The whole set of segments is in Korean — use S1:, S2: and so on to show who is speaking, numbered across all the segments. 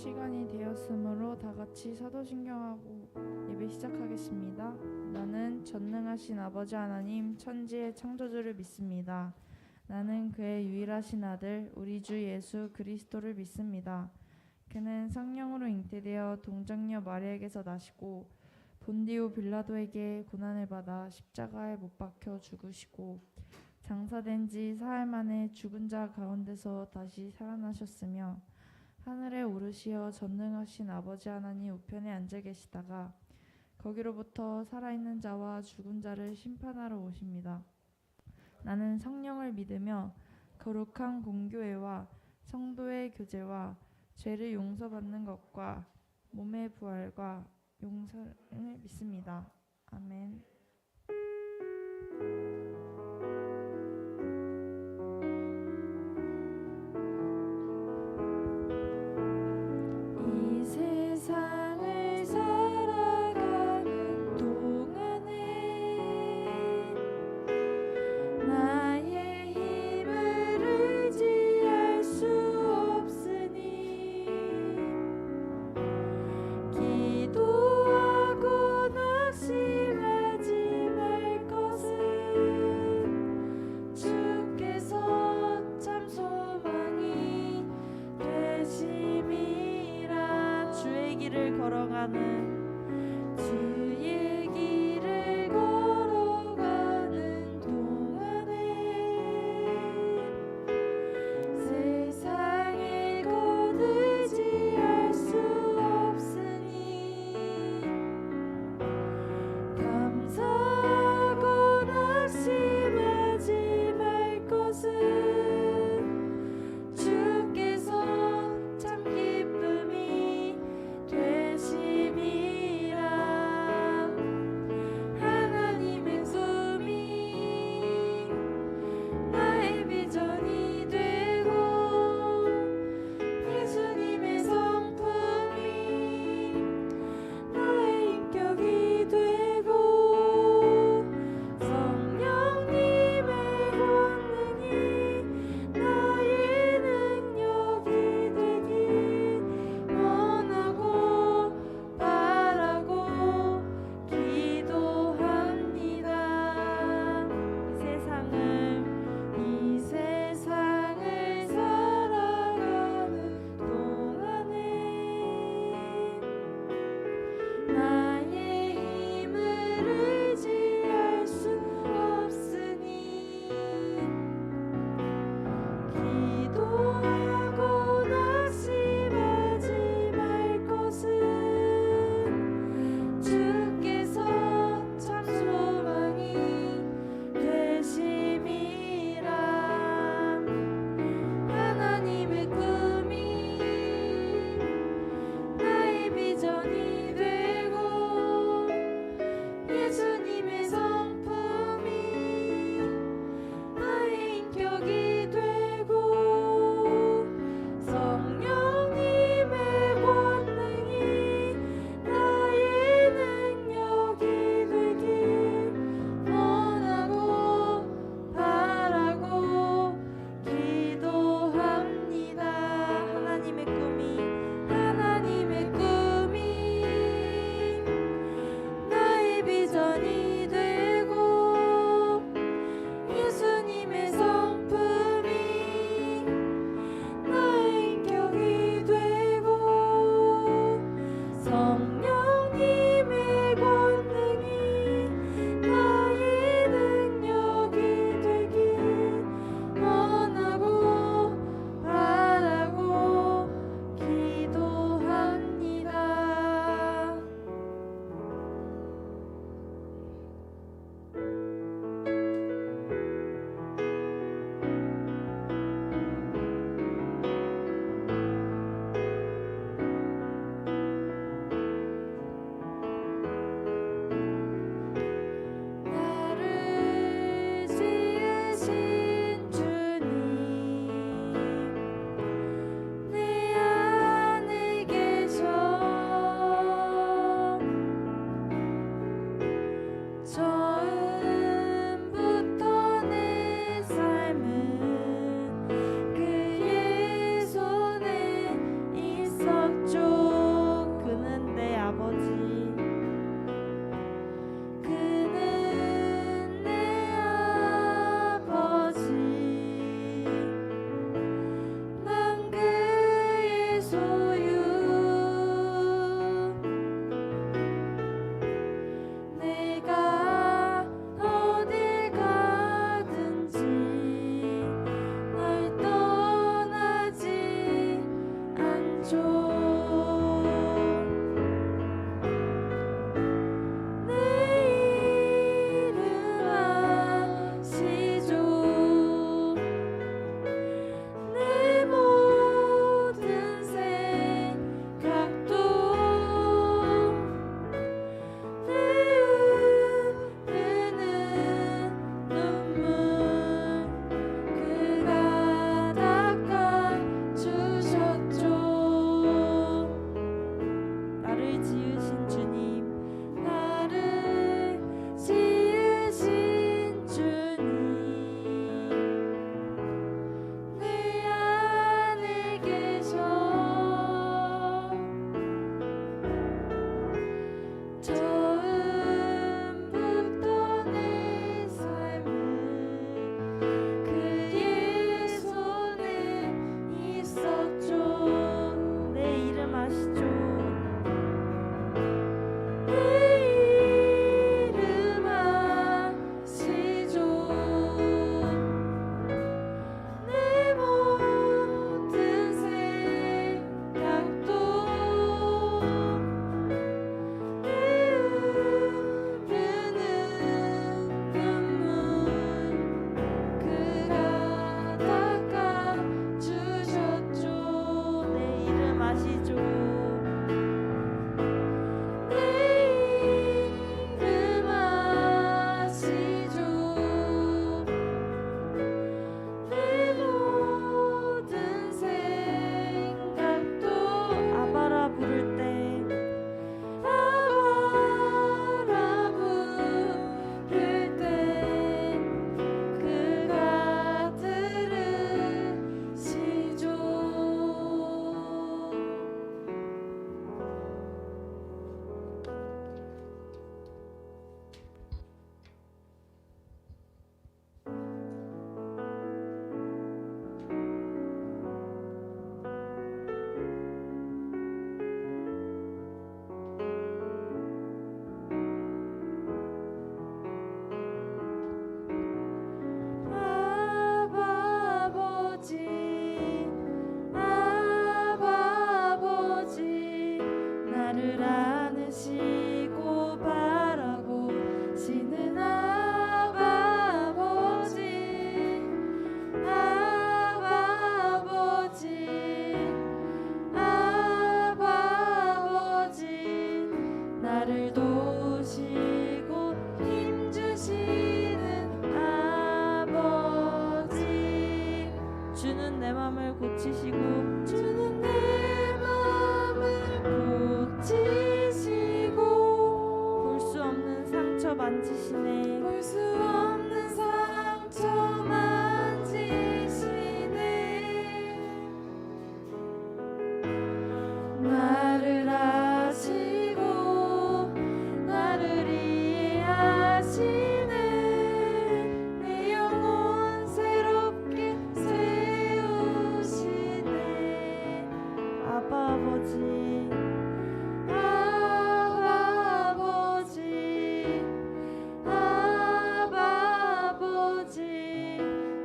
S1: 시간이 되었으므로 다 같이 사도신경하고 예배 시작하겠습니다. 나는 전능하신 아버지 하나님 천지의 창조주를 믿습니다. 나는 그의 유일하신 아들 우리 주 예수 그리스도를 믿습니다. 그는 성령으로 잉태되어 동정녀 마리아에게서 나시고 본디오 빌라도에게 고난을 받아 십자가에 못 박혀 죽으시고 장사된 지 사흘 만에 죽은 자 가운데서 다시 살아나셨으며 하늘에 오르시어 전능하신 아버지 하나님 우편에 앉아 계시다가 거기로부터 살아있는 자와 죽은 자를 심판하러 오십니다. 나는 성령을 믿으며 거룩한 공교회와 성도의 교제와 죄를 용서받는 것과 몸의 부활과 용서를 믿습니다. 아멘. 이 세상을 살아가는 동안에 나의 힘을 의지할 수 없으니 기도하고 낙심하지 말 것은 주께서 참 소망이 되심이라. 주의 길을 걸어가는 주의 길을 걸어가는 동안에 세상에 곧 의지할 수 없으니 감사하고 낙심하지 말 것은 주께서 참 기쁨이 되심이라.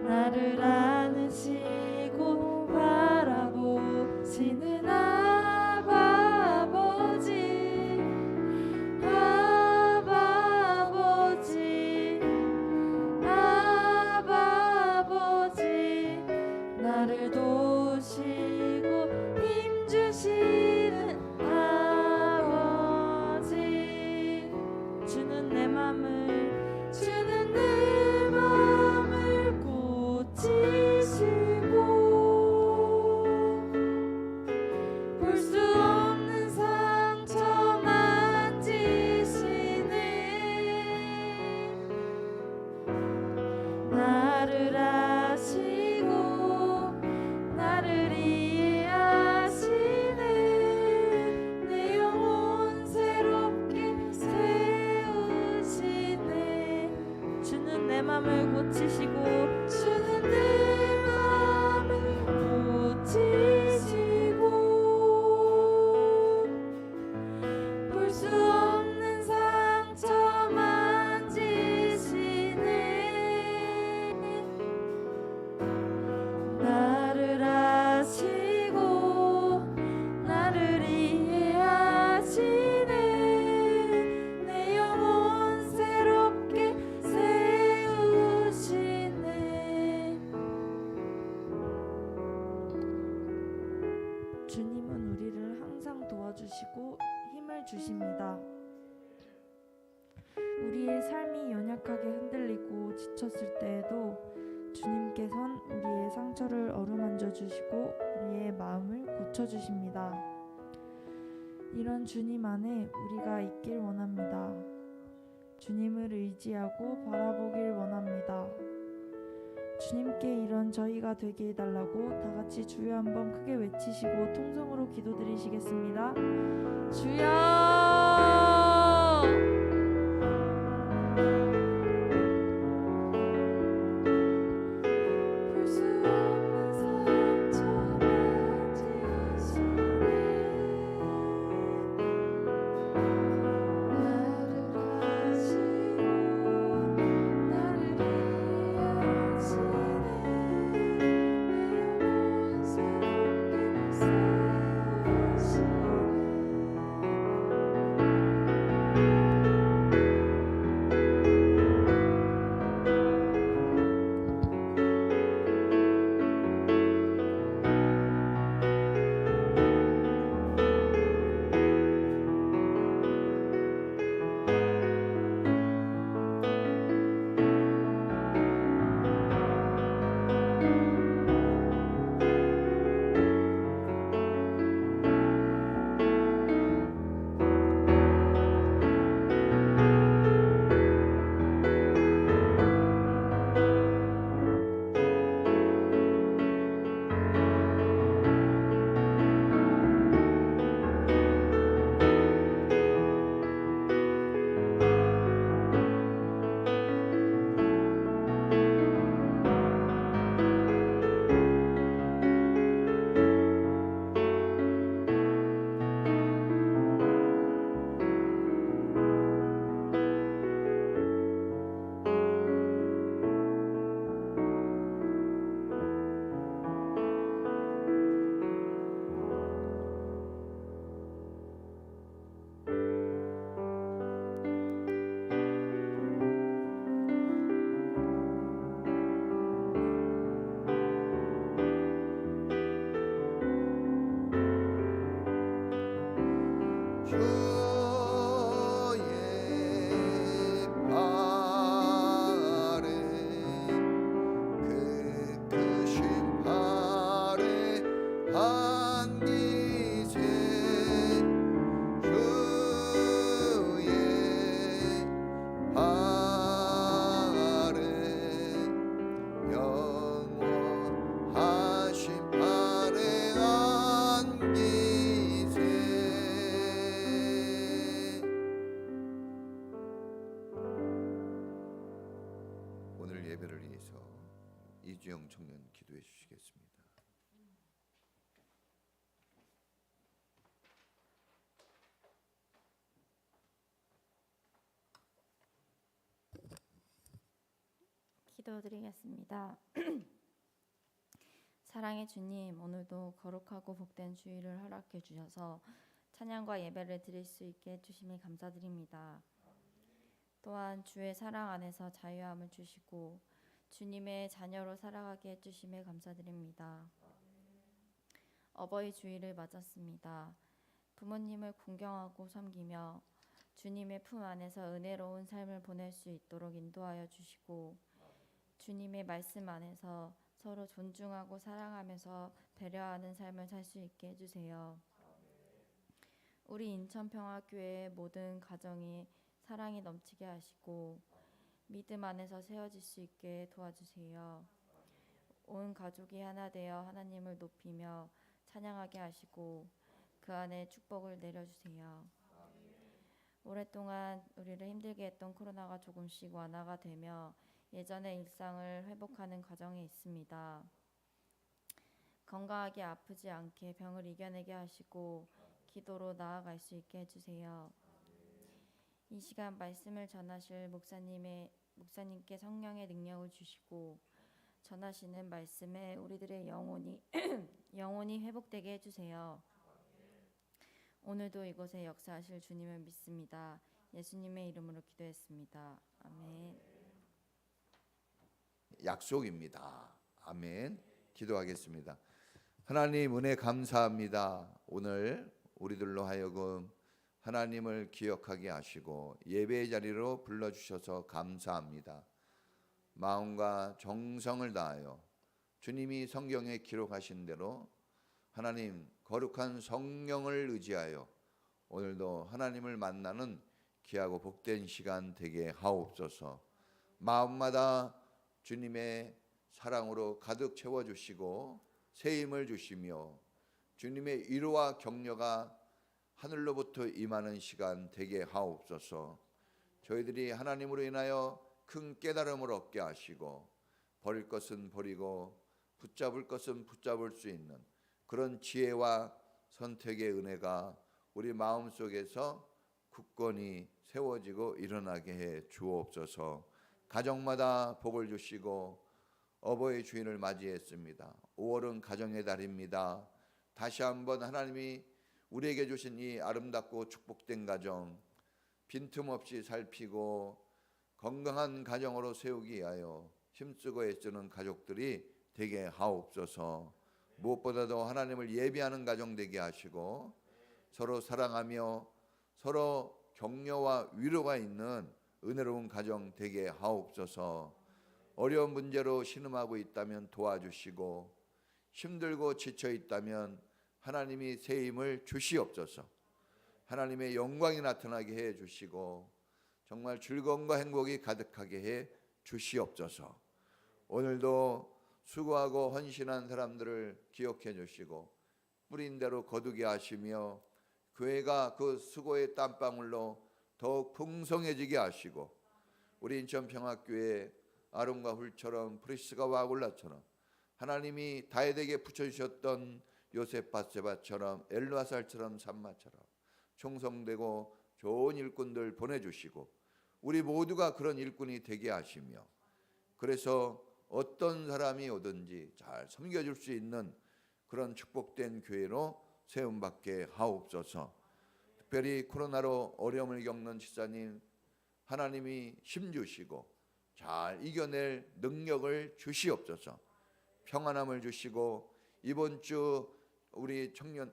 S1: 나를 안으시고 바라보시는 아바 아버지, 아바 아버지, 아바 아버지, 나를 도우시고 힘주시는 아버지. 주는 내 맘을 고치시고 볼 수 없는 상처 만지시네. 나를 아시고 나를 이해하시네. 내 영혼 새롭게 세우시네. 주는 내 맘을 고치시고 주는 내 맘을 고치시고 볼 수 없는 상처 만지시네. 나를 아시고 나를 이해하시네. 내 영혼 새롭게 세우시네. 주님은 우리를 항상 도와주시고 힘을 주십니다. 우리의 삶이 연약하게 흔들리고 지쳤을 때에도 주님께선 우리의 상처를 어루만져 주시고 우리의 마음을 고쳐 주십니다. 이런 주님 안에 우리가 있길 원합니다. 주님을 의지하고 바라보길 원합니다. 주님께 이런 저희가 되게 해달라고 다 같이 주여 한번 크게 외치시고 통성으로 기도드리시겠습니다. 주여! 볼 수 없는 상처 만지시네. 나를 아시고 나를 이해하시네. 내 영혼 새롭게 세우시네.
S2: 예배를 위해서 이주영 청년 기도해 주시겠습니다.
S3: 기도드리겠습니다. 사랑의 주님, 오늘도 거룩하고 복된 주일을 허락해 주셔서 찬양과 예배를 드릴 수 있게 해주심에 감사드립니다. 또한 주의 사랑 안에서 자유함을 주시고 주님의 자녀로 살아가게 해주심에 감사드립니다. 어버이 주일을 맞았습니다. 부모님을 공경하고 섬기며 주님의 품 안에서 은혜로운 삶을 보낼 수 있도록 인도하여 주시고 주님의 말씀 안에서 서로 존중하고 사랑하면서 배려하는 삶을 살 수 있게 해주세요. 우리 인천평화교회의 모든 가정이 사랑이 넘치게 하시고 믿음 안에서 세워질 수 있게 도와주세요. 온 가족이 하나 되어 하나님을 높이며 찬양하게 하시고 그 안에 축복을 내려주세요. 오랫동안 우리를 힘들게 했던 코로나가 조금씩 완화가 되며 예전의 일상을 회복하는 과정에 있습니다. 건강하게 아프지 않게 병을 이겨내게 하시고 기도로 나아갈 수 있게 해주세요. 이 시간 말씀을 전하실 목사님께 성령의 능력을 주시고 전하시는 말씀에 우리들의 영혼이 회복되게 해주세요. 오늘도 이곳에 역사하실 주님을 믿습니다. 예수님의 이름으로 기도했습니다. 아멘.
S2: 약속입니다. 아멘. 기도하겠습니다. 하나님 은혜 감사합니다. 오늘 우리들로 하여금 하나님을 기억하게 하시고 예배의 자리로 불러주셔서 감사합니다. 마음과 정성을 다하여 주님이 성경에 기록하신 대로 하나님 거룩한 성령을 의지하여 오늘도 하나님을 만나는 귀하고 복된 시간 되게 하옵소서. 마음마다 주님의 사랑으로 가득 채워주시고 새 힘을 주시며 주님의 위로와 격려가 하늘로부터 임하는 시간 되게 하옵소서. 저희들이 하나님으로 인하여 큰 깨달음을 얻게 하시고 버릴 것은 버리고 붙잡을 것은 붙잡을 수 있는 그런 지혜와 선택의 은혜가 우리 마음속에서 굳건히 세워지고 일어나게 해 주옵소서. 가정마다 복을 주시고 어버이 주인을 맞이했습니다. 5월은 가정의 달입니다. 다시 한번 하나님이 우리에게 주신 이 아름답고 축복된 가정 빈틈없이 살피고 건강한 가정으로 세우기 위하여 힘쓰고 애쓰는 가족들이 되게 하옵소서. 무엇보다도 하나님을 예비하는 가정 되게 하시고 서로 사랑하며 서로 격려와 위로가 있는 은혜로운 가정 되게 하옵소서. 어려운 문제로 신음하고 있다면 도와주시고 힘들고 지쳐 있다면 하나님이 새 힘을 주시옵소서. 하나님의 영광이 나타나게 해 주시고 정말 즐거움과 행복이 가득하게 해 주시옵소서. 오늘도 수고하고 헌신한 사람들을 기억해 주시고 뿌린 대로 거두게 하시며 교회가 그 수고의 땀방울로 더욱 풍성해지게 하시고 우리 인천평화교회 아름과 훌처럼 프리스가 와굴라처럼 하나님이 다윗에게 붙여주셨던 요셉 바세바처럼 엘르아살처럼 삼마처럼 충성되고 좋은 일꾼들 보내주시고 우리 모두가 그런 일꾼이 되게 하시며 그래서 어떤 사람이 오든지 잘 섬겨줄 수 있는 그런 축복된 교회로 세움받게 하옵소서. 특별히 코로나로 어려움을 겪는 집사님 하나님이 힘주시고 잘 이겨낼 능력을 주시옵소서. 평안함을 주시고 이번 주 우리 청년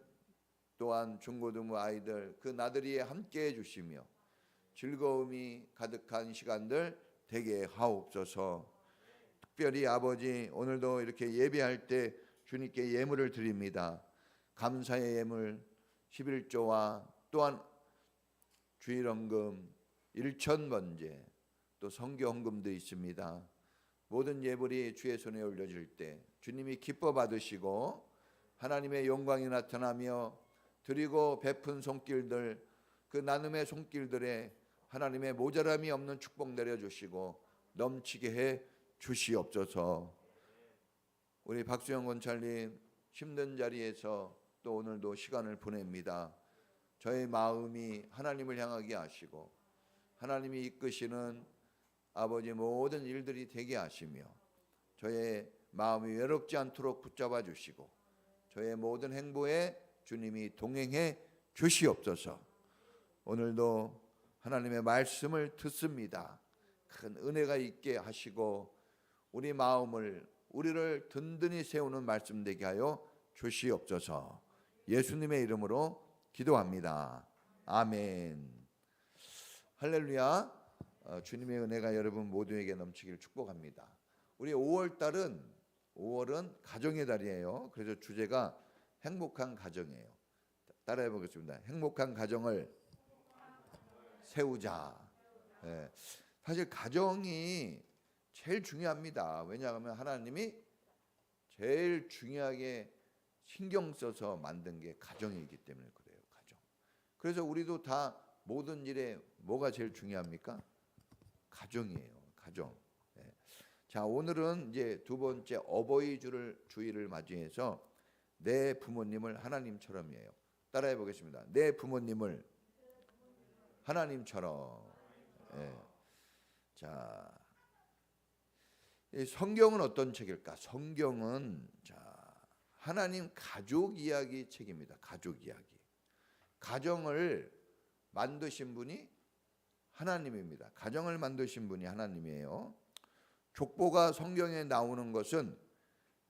S2: 또한 중고등부 아이들 그 나들이에 함께해 주시며 즐거움이 가득한 시간들 되게 하옵소서. 특별히 아버지 오늘도 이렇게 예배할 때 주님께 예물을 드립니다. 감사의 예물 11조와 또한 주일헌금 1,000번제 또 성교헌금도 있습니다. 모든 예물이 주의 손에 올려질 때 주님이 기뻐 받으시고 하나님의 영광이 나타나며 드리고 베푼 손길들 그 나눔의 손길들에 하나님의 모자람이 없는 축복 내려주시고 넘치게 해 주시옵소서. 우리 박수영 권찰님 힘든 자리에서 또 오늘도 시간을 보냅니다. 저의 마음이 하나님을 향하게 하시고 하나님이 이끄시는 아버지 모든 일들이 되게 하시며 저의 마음이 외롭지 않도록 붙잡아 주시고 저의 모든 행보에 주님이 동행해 주시옵소서. 오늘도 하나님의 말씀을 듣습니다. 큰 은혜가 있게 하시고 우리 마음을 우리를 든든히 세우는 말씀 되게 하여 주시옵소서. 예수님의 이름으로 기도합니다. 아멘. 할렐루야. 주님의 은혜가 여러분 모두에게 넘치기를 축복합니다. 우리 5월은 가정의 달이에요. 그래서 주제가 행복한 가정이에요. 따라해 보겠습니다. 행복한 가정을 세우자. 예. 사실 가정이 제일 중요합니다. 왜냐하면 하나님이 제일 중요하게 신경 써서 만든 게 가정이기 때문에 그래요. 가정. 그래서 우리도 다 모든 일에 뭐가 제일 중요합니까? 가정이에요. 가정. 예. 자, 오늘은 이제 두 번째 어버이 주일을 맞이해서 내 부모님을 하나님처럼이에요. 따라해 보겠습니다. 내 부모님을 하나님처럼. 예. 자, 이 성경은 어떤 책일까? 성경은 하나님 가족 이야기 책입니다. 가족 이야기. 가정을 만드신 분이 하나님입니다. 가정을 만드신 분이 하나님이에요. 족보가 성경에 나오는 것은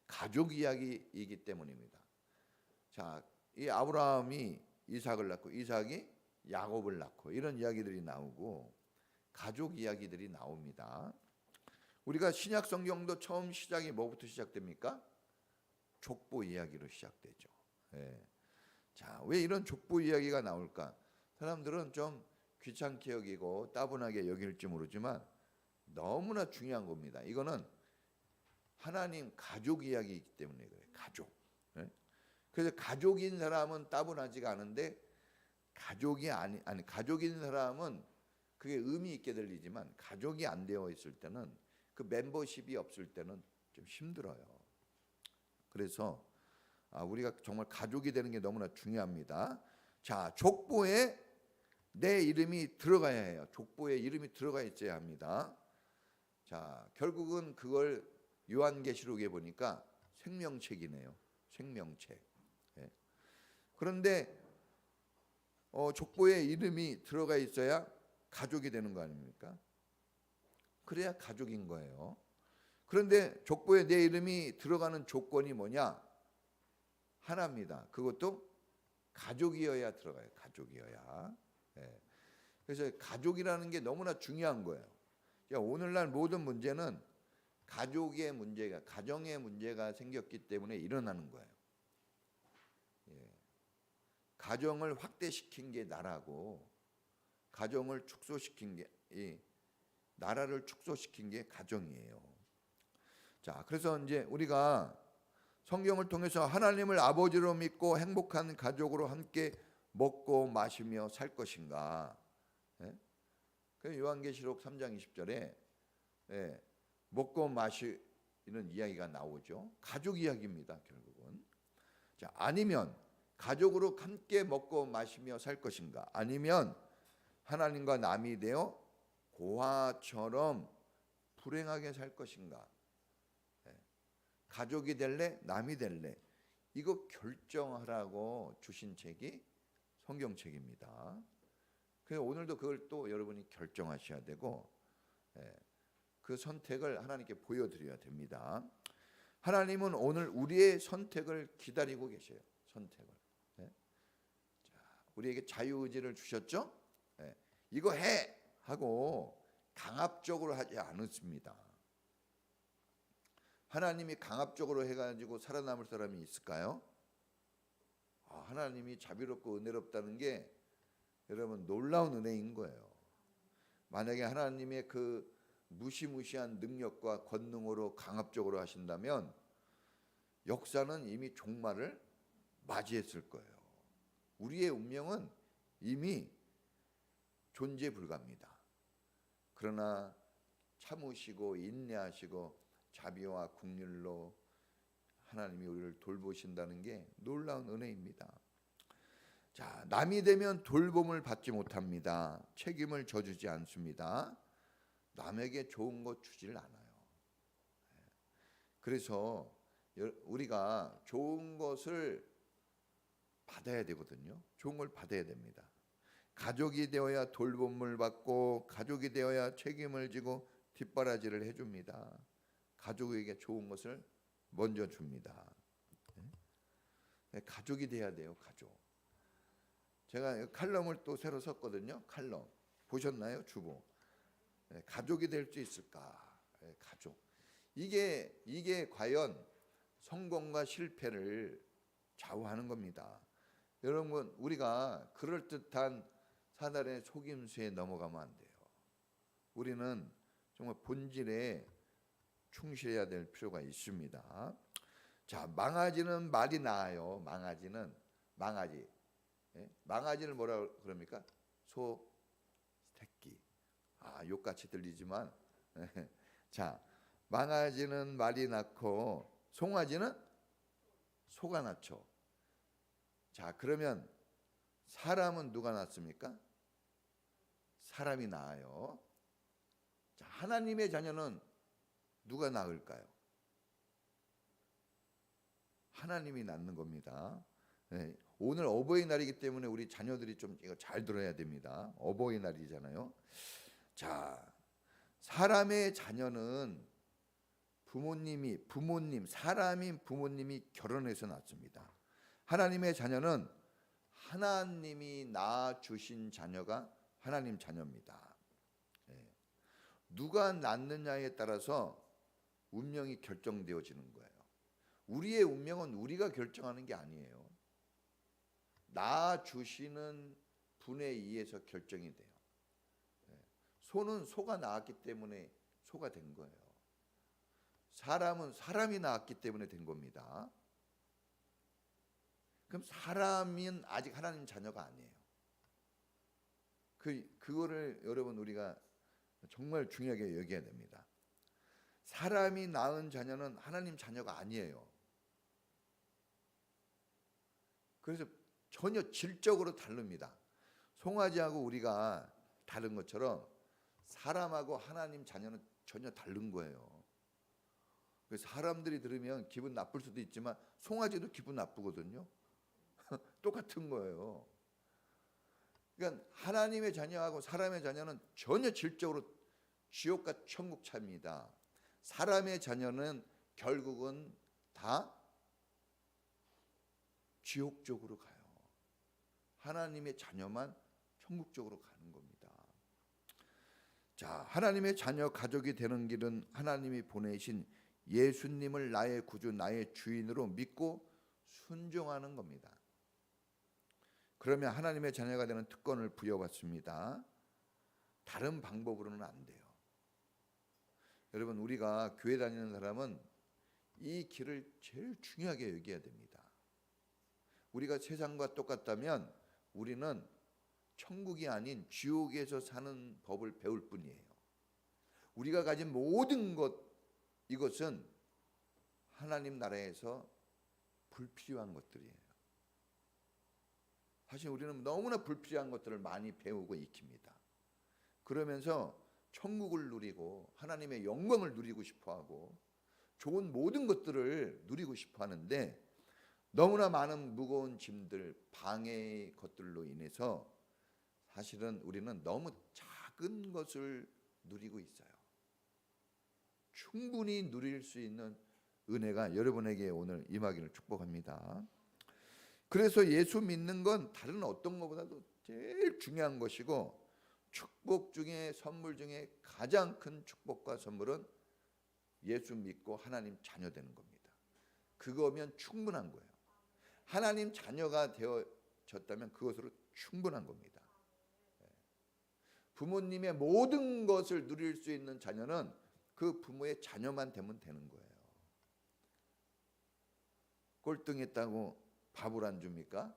S2: 가족 이야기이기 때문입니다. 자, 이 아브라함이 이삭을 낳고 이삭이 야곱을 낳고 이런 이야기들이 나오고 가족 이야기들이 나옵니다. 우리가 신약 성경도 처음 시작이 뭐부터 시작됩니까? 족보 이야기로 시작되죠. 예. 자, 왜 이런 족보 이야기가 나올까? 사람들은 좀 귀찮게 여기고 따분하게 여길지 모르지만 너무나 중요한 겁니다. 이거는 하나님 가족 이야기이기 때문에 그래요. 가족. 예? 그래서 가족인 사람은 따분하지가 않은데 가족인 사람은 그게 의미 있게 들리지만 가족이 안 되어 있을 때는 그 멤버십이 없을 때는 좀 힘들어요. 그래서 우리가 정말 가족이 되는 게 너무나 중요합니다. 자, 족보에 내 이름이 들어가야 해요. 족보에 이름이 들어가 있어야 합니다. 자, 결국은 그걸 요한계시록에 보니까 생명책이네요. 생명책. 예. 그런데 족보에 이름이 들어가 있어야 가족이 되는 거 아닙니까? 그래야 가족인 거예요. 그런데 족보에 내 이름이 들어가는 조건이 뭐냐? 하나입니다. 그것도 가족이어야 들어가요. 가족이어야. 예. 그래서 가족이라는 게 너무나 중요한 거예요. 오늘날 모든 문제는 가족의 문제가, 가정의 문제가 생겼기 때문에 일어나는 거예요. 예. 가정을 확대시킨 게 나라고, 가정을 축소시킨 게, 나라를 축소시킨 게 가정이에요. 자, 그래서 이제 우리가 성경을 통해서 하나님을 아버지로 믿고 행복한 가족으로 함께 먹고 마시며 살 것인가? 예? 그 요한계시록 3장 20절에 예, 먹고 마시는 이야기가 나오죠. 가족 이야기입니다, 결국은. 자, 아니면 가족으로 함께 먹고 마시며 살 것인가? 아니면 하나님과 남이 되어 고아처럼 불행하게 살 것인가? 가족이 될래? 남이 될래? 이거 결정하라고 주신 책이 성경책입니다. 그래서 오늘도 그걸 또 여러분이 결정하셔야 되고 그 선택을 하나님께 보여드려야 됩니다. 하나님은 오늘 우리의 선택을 기다리고 계셔요. 선택을. 자, 우리에게 자유의지를 주셨죠? 이거 해! 하고 강압적으로 하지 않습니다. 하나님이 강압적으로 해가지고 살아남을 사람이 있을까요? 하나님이 자비롭고 은혜롭다는 게 여러분 놀라운 은혜인 거예요. 만약에 하나님의 그 무시무시한 능력과 권능으로 강압적으로 하신다면 역사는 이미 종말을 맞이했을 거예요. 우리의 운명은 이미 존재 불가입니다. 그러나 참으시고 인내하시고 자비와 긍휼로 하나님이 우리를 돌보신다는 게 놀라운 은혜입니다. 자, 남이 되면 돌봄을 받지 못합니다. 책임을 져주지 않습니다. 남에게 좋은 것 주질 않아요. 그래서 우리가 좋은 것을 받아야 되거든요. 좋은 걸 받아야 됩니다. 가족이 되어야 돌봄을 받고 가족이 되어야 책임을 지고 뒷바라지를 해줍니다. 가족에게 좋은 것을 먼저 줍니다. 가족이 돼야 돼요. 가족. 제가 칼럼을 또 새로 썼거든요. 칼럼 보셨나요, 주보? 가족이 될 수 있을까? 가족. 이게 과연 성공과 실패를 좌우하는 겁니다. 여러분, 우리가 그럴듯한 사단의 속임수에 넘어가면 안 돼요. 우리는 정말 본질에 충실해야 될 필요가 있습니다. 자, 망아지는 말이 나아요. 망아지. 망아지를 뭐라 그럽니까? 소, 새끼. 욕같이 들리지만 자, 망아지는 말이 낳고 송아지는 소가 낳죠. 자, 그러면 사람은 누가 낳습니까? 사람이 낳아요. 자, 하나님의 자녀는 누가 낳을까요? 하나님이 낳는 겁니다. 오늘 어버이날이기 때문에 우리 자녀들이 좀 이거 잘 들어야 됩니다. 어버이날이잖아요. 자, 사람의 자녀는 사람인 부모님이 결혼해서 낳습니다. 하나님의 자녀는 하나님이 낳아 주신 자녀가 하나님 자녀입니다. 누가 낳느냐에 따라서 운명이 결정되어지는 거예요. 우리의 운명은 우리가 결정하는 게 아니에요. 낳아 주시는 분에 의해서 결정이 돼요. 소는 소가 낳았기 때문에 소가 된 거예요. 사람은 사람이 낳았기 때문에 된 겁니다. 그럼 사람은 아직 하나님 자녀가 아니에요. 그거를 여러분 우리가 정말 중요하게 여겨야 됩니다. 사람이 낳은 자녀는 하나님 자녀가 아니에요. 그래서 전혀 질적으로 다릅니다. 송아지하고 우리가 다른 것처럼 사람하고 하나님 자녀는 전혀 다른 거예요. 사람들이 들으면 기분 나쁠 수도 있지만 송아지도 기분 나쁘거든요. 똑같은 거예요. 그러니까 하나님의 자녀하고 사람의 자녀는 전혀 질적으로 지옥과 천국 차이입니다. 사람의 자녀는 결국은 다 지옥 쪽으로 가요. 하나님의 자녀만 천국 쪽으로 가는 겁니다. 자, 하나님의 자녀 가족이 되는 길은 하나님이 보내신 예수님을 나의 구주, 나의 주인으로 믿고 순종하는 겁니다. 그러면 하나님의 자녀가 되는 특권을 부여받습니다. 다른 방법으로는 안 돼요. 여러분, 우리가 교회 다니는 사람은 이 길을 제일 중요하게 여겨야 됩니다. 우리가 세상과 똑같다면 우리는 천국이 아닌 지옥에서 사는 법을 배울 뿐이에요. 우리가 가진 모든 이것은 하나님 나라에서 불필요한 것들이에요. 사실 우리는 너무나 불필요한 것들을 많이 배우고 익힙니다. 그러면서 천국을 누리고 하나님의 영광을 누리고 싶어하고 좋은 모든 것들을 누리고 싶어하는데 너무나 많은 무거운 짐들, 방해의 것들로 인해서 사실은 우리는 너무 작은 것을 누리고 있어요. 충분히 누릴 수 있는 은혜가 여러분에게 오늘 임하기를 축복합니다. 그래서 예수 믿는 건 다른 어떤 것보다도 제일 중요한 것이고 축복 중에 선물 중에 가장 큰 축복과 선물은 예수 믿고 하나님 자녀 되는 겁니다. 그거면 충분한 거예요. 하나님 자녀가 되어졌다면 그것으로 충분한 겁니다. 부모님의 모든 것을 누릴 수 있는 자녀는 그 부모의 자녀만 되면 되는 거예요. 꼴등했다고 밥을 안 줍니까?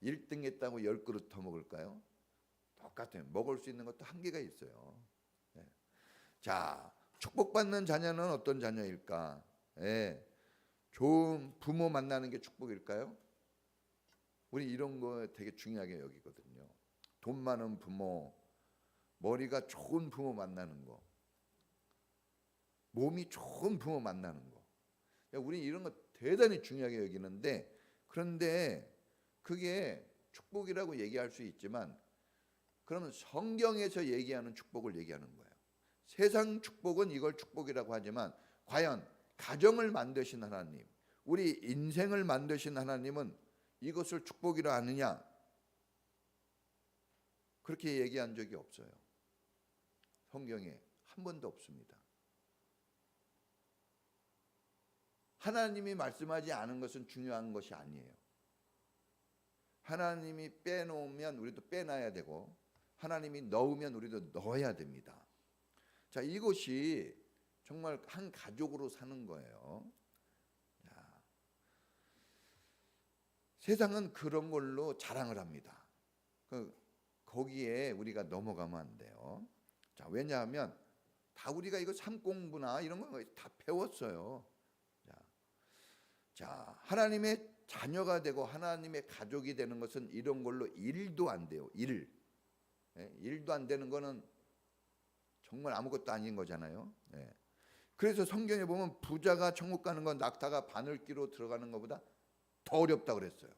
S2: 1등했다고 10그릇 더 먹을까요? 똑같아요. 먹을 수 있는 것도 한계가 있어요. 자, 축복받는 자녀는 어떤 자녀일까? 좋은 부모 만나는 게 축복일까요? 우리 이런 거 되게 중요하게 여기거든요. 돈 많은 부모, 머리가 좋은 부모 만나는 거, 몸이 좋은 부모 만나는 거. 우리 이런 거 대단히 중요하게 여기는데, 그런데 그게 축복이라고 얘기할 수 있지만 그러면 성경에서 얘기하는 축복을 얘기하는 거예요. 세상 축복은 이걸 축복이라고 하지만 과연 가정을 만드신 하나님, 우리 인생을 만드신 하나님은 이것을 축복이라 하느냐? 그렇게 얘기한 적이 없어요. 성경에 한 번도 없습니다. 하나님이 말씀하지 않은 것은 중요한 것이 아니에요. 하나님이 빼놓으면 우리도 빼놔야 되고, 하나님이 넣으면 우리도 넣어야 됩니다. 자, 이것이 정말 한 가족으로 사는 거예요. 자, 세상은 그런 걸로 자랑을 합니다. 거기에 우리가 넘어가면 안 돼요. 자, 왜냐하면 다 우리가 이거 삼공부나 이런 거 다 배웠어요. 자, 하나님의 자녀가 되고 하나님의 가족이 되는 것은 이런 걸로 일도 안 돼요. 일도 안 되는 거는 정말 아무것도 아닌 거잖아요. 그래서 성경에 보면 부자가 천국 가는 건 낙타가 바늘기로 들어가는 것보다 더 어렵다 그랬어요.